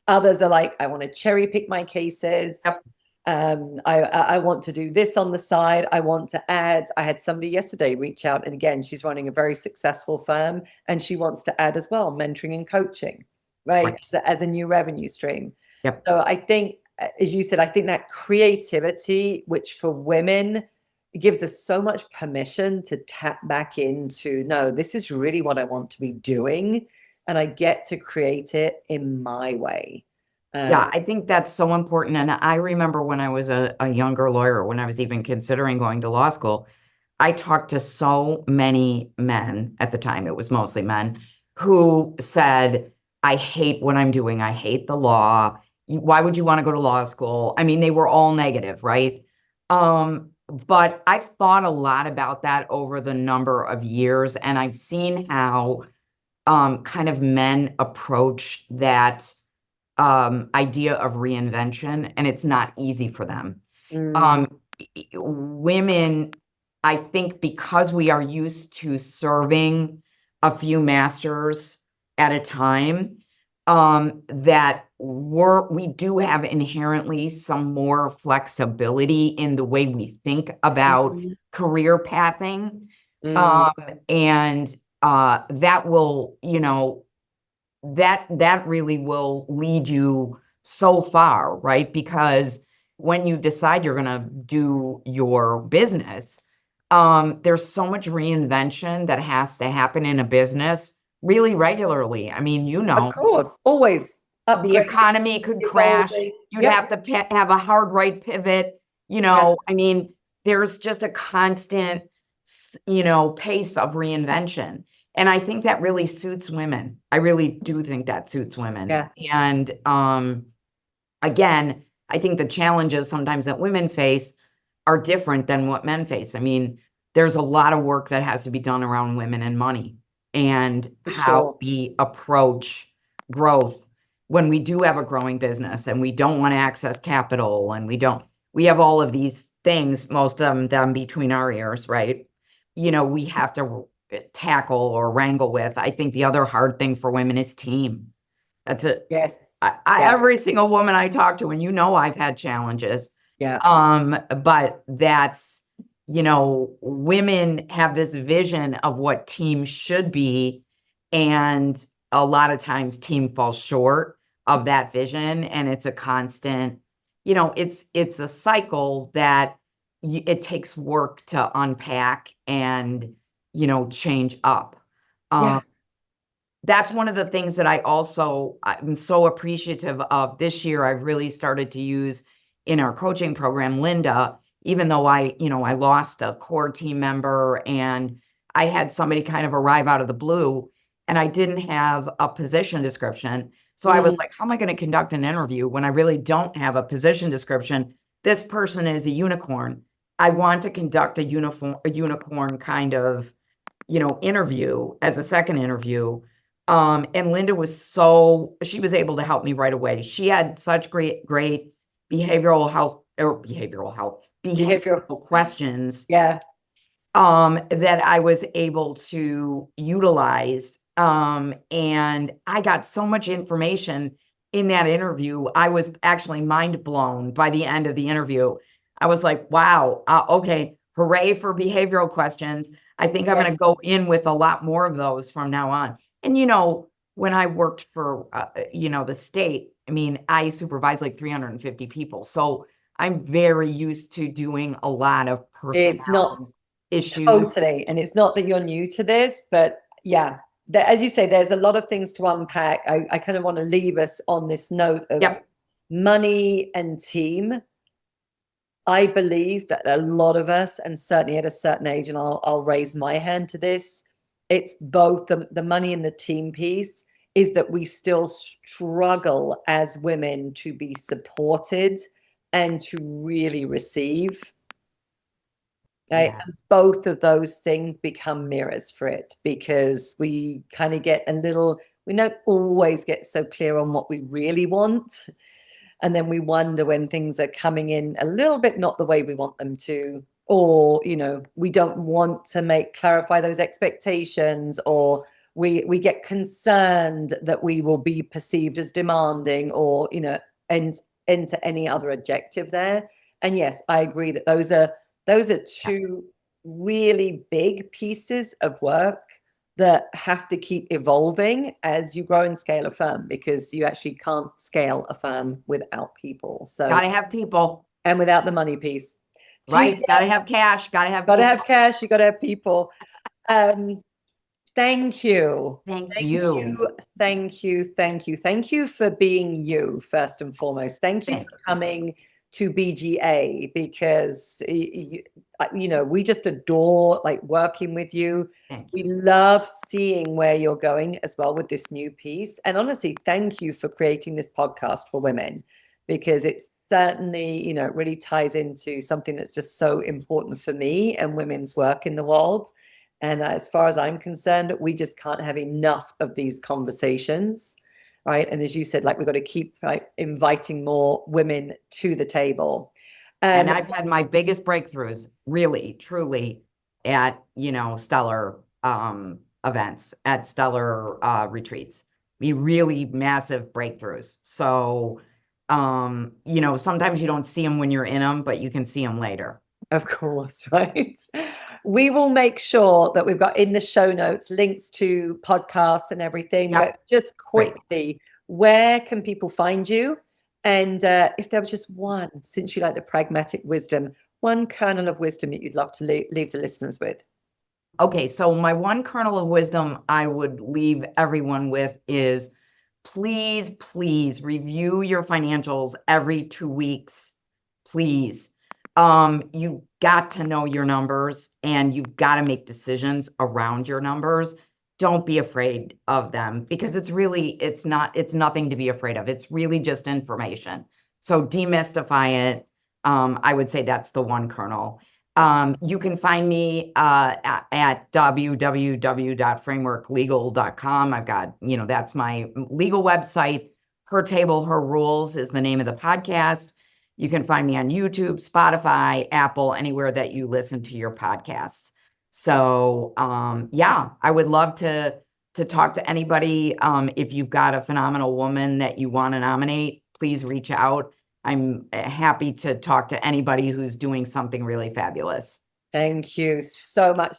Others are like, I want to cherry pick my cases. Yep. I want to do this on the side. I want to add. I had somebody yesterday reach out, and again, she's running a very successful firm, and she wants to add as well mentoring and coaching, right? As a new revenue stream. Yep. So I think, as you said, I think that creativity, which for women, it gives us so much permission to tap back into, no, this is really what I want to be doing, and I get to create it in my way. Yeah, I think that's so important. And I remember when I was a younger lawyer, when I was even considering going to law school, I talked to so many men at the time, it was mostly men, who said, I hate what I'm doing. I hate the law. Why would you want to go to law school? I mean, they were all negative, right? But I've thought a lot about that over the number of years, and I've seen how kind of men approach that idea of reinvention, and it's not easy for them. Women, I think, because we are used to serving a few masters at a time, that we do have inherently some more flexibility in the way we think about career pathing. And that will, that really will lead you so far, right? Because when you decide you're going to do your business, there's so much reinvention that has to happen in a business really regularly. I mean, of course, always. The economy could crash. You'd have to have a hard right pivot. I mean, there's just a constant, pace of reinvention. And I think that really suits women. I really do think that suits women. Yeah. And again, I think the challenges sometimes that women face are different than what men face. I mean, there's a lot of work that has to be done around women and money and how we approach growth when we do have a growing business and we don't want to access capital and we have all of these things, most of them between our ears, right? We have to tackle or wrangle with. I think the other hard thing for women is team. That's it. Yes. Every single woman I talk to, and I've had challenges. Yeah. But that's, women have this vision of what team should be, and a lot of times team falls short of that vision, and it's a constant, it's a cycle that it takes work to unpack and change up. That's one of the things that I'm so appreciative of this year. I've really started to use in our coaching program, Linda, even though I lost a core team member and I had somebody kind of arrive out of the blue and I didn't have a position description. So I was like, how am I going to conduct an interview when I really don't have a position description? This person is a unicorn. I want to conduct a unicorn kind of interview as a second interview. And Linda she was able to help me right away. She had such great behavioral questions. Yeah. That I was able to utilize. And I got so much information in that interview. I was actually mind blown by the end of the interview. I was like, wow, okay, hooray for behavioral questions. I think I'm going to go in with a lot more of those from now on. And, when I worked for, the state, I mean, I supervised like 350 people. So I'm very used to doing a lot of It's not personality issues. totally, and it's not that you're new to this, but yeah, as you say, there's a lot of things to unpack. I kind of want to leave us on this note of money and team. I believe that a lot of us, and certainly at a certain age, and I'll raise my hand to this, it's both the money and the team piece, is that we still struggle as women to be supported and to really receive. Right? Yes. And both of those things become mirrors for it, because we kind of get we don't always get so clear on what we really want. And then we wonder when things are coming in a little bit not the way we want them to, or, we don't want to clarify those expectations, or we get concerned that we will be perceived as demanding, or, and into any other adjective there. And yes, I agree that those are two really big pieces of work that have to keep evolving as you grow and scale a firm, because you actually can't scale a firm without people. So gotta have people. And without the money piece. Right. Gotta have cash. Gotta have cash. You gotta have people. Thank you. Thank you. Thank you for being you, first and foremost. Thank you for coming to BGA, because we just adore working with you. We love seeing where you're going as well with this new piece. And honestly, thank you for creating this podcast for women, because it certainly really ties into something that's just so important for me and women's work in the world. And as far as I'm concerned, we just can't have enough of these conversations. Right. And as you said, we've got to keep inviting more women to the table. And I've had my biggest breakthroughs, really, truly, at, stellar events, at stellar retreats. Really massive breakthroughs. So, sometimes you don't see them when you're in them, but you can see them later. Of course, right? We will make sure that we've got in the show notes links to podcasts and everything. But just quickly, where can people find you? And if there was just one, since you like the pragmatic wisdom, one kernel of wisdom that you'd love to leave the listeners with. Okay, so my one kernel of wisdom I would leave everyone with is, please, please review your financials every 2 weeks, please. You've got to know your numbers, and you've got to make decisions around your numbers. Don't be afraid of them, because it's nothing to be afraid of. It's really just information. So demystify it. I would say that's the one kernel. You can find me at www.frameworklegal.com. I've got, that's my legal website. Her Table, Her Rules is the name of the podcast. You can find me on YouTube, Spotify, Apple, anywhere that you listen to your podcasts. So, I would love to talk to anybody. If you've got a phenomenal woman that you want to nominate, please reach out. I'm happy to talk to anybody who's doing something really fabulous. Thank you so much.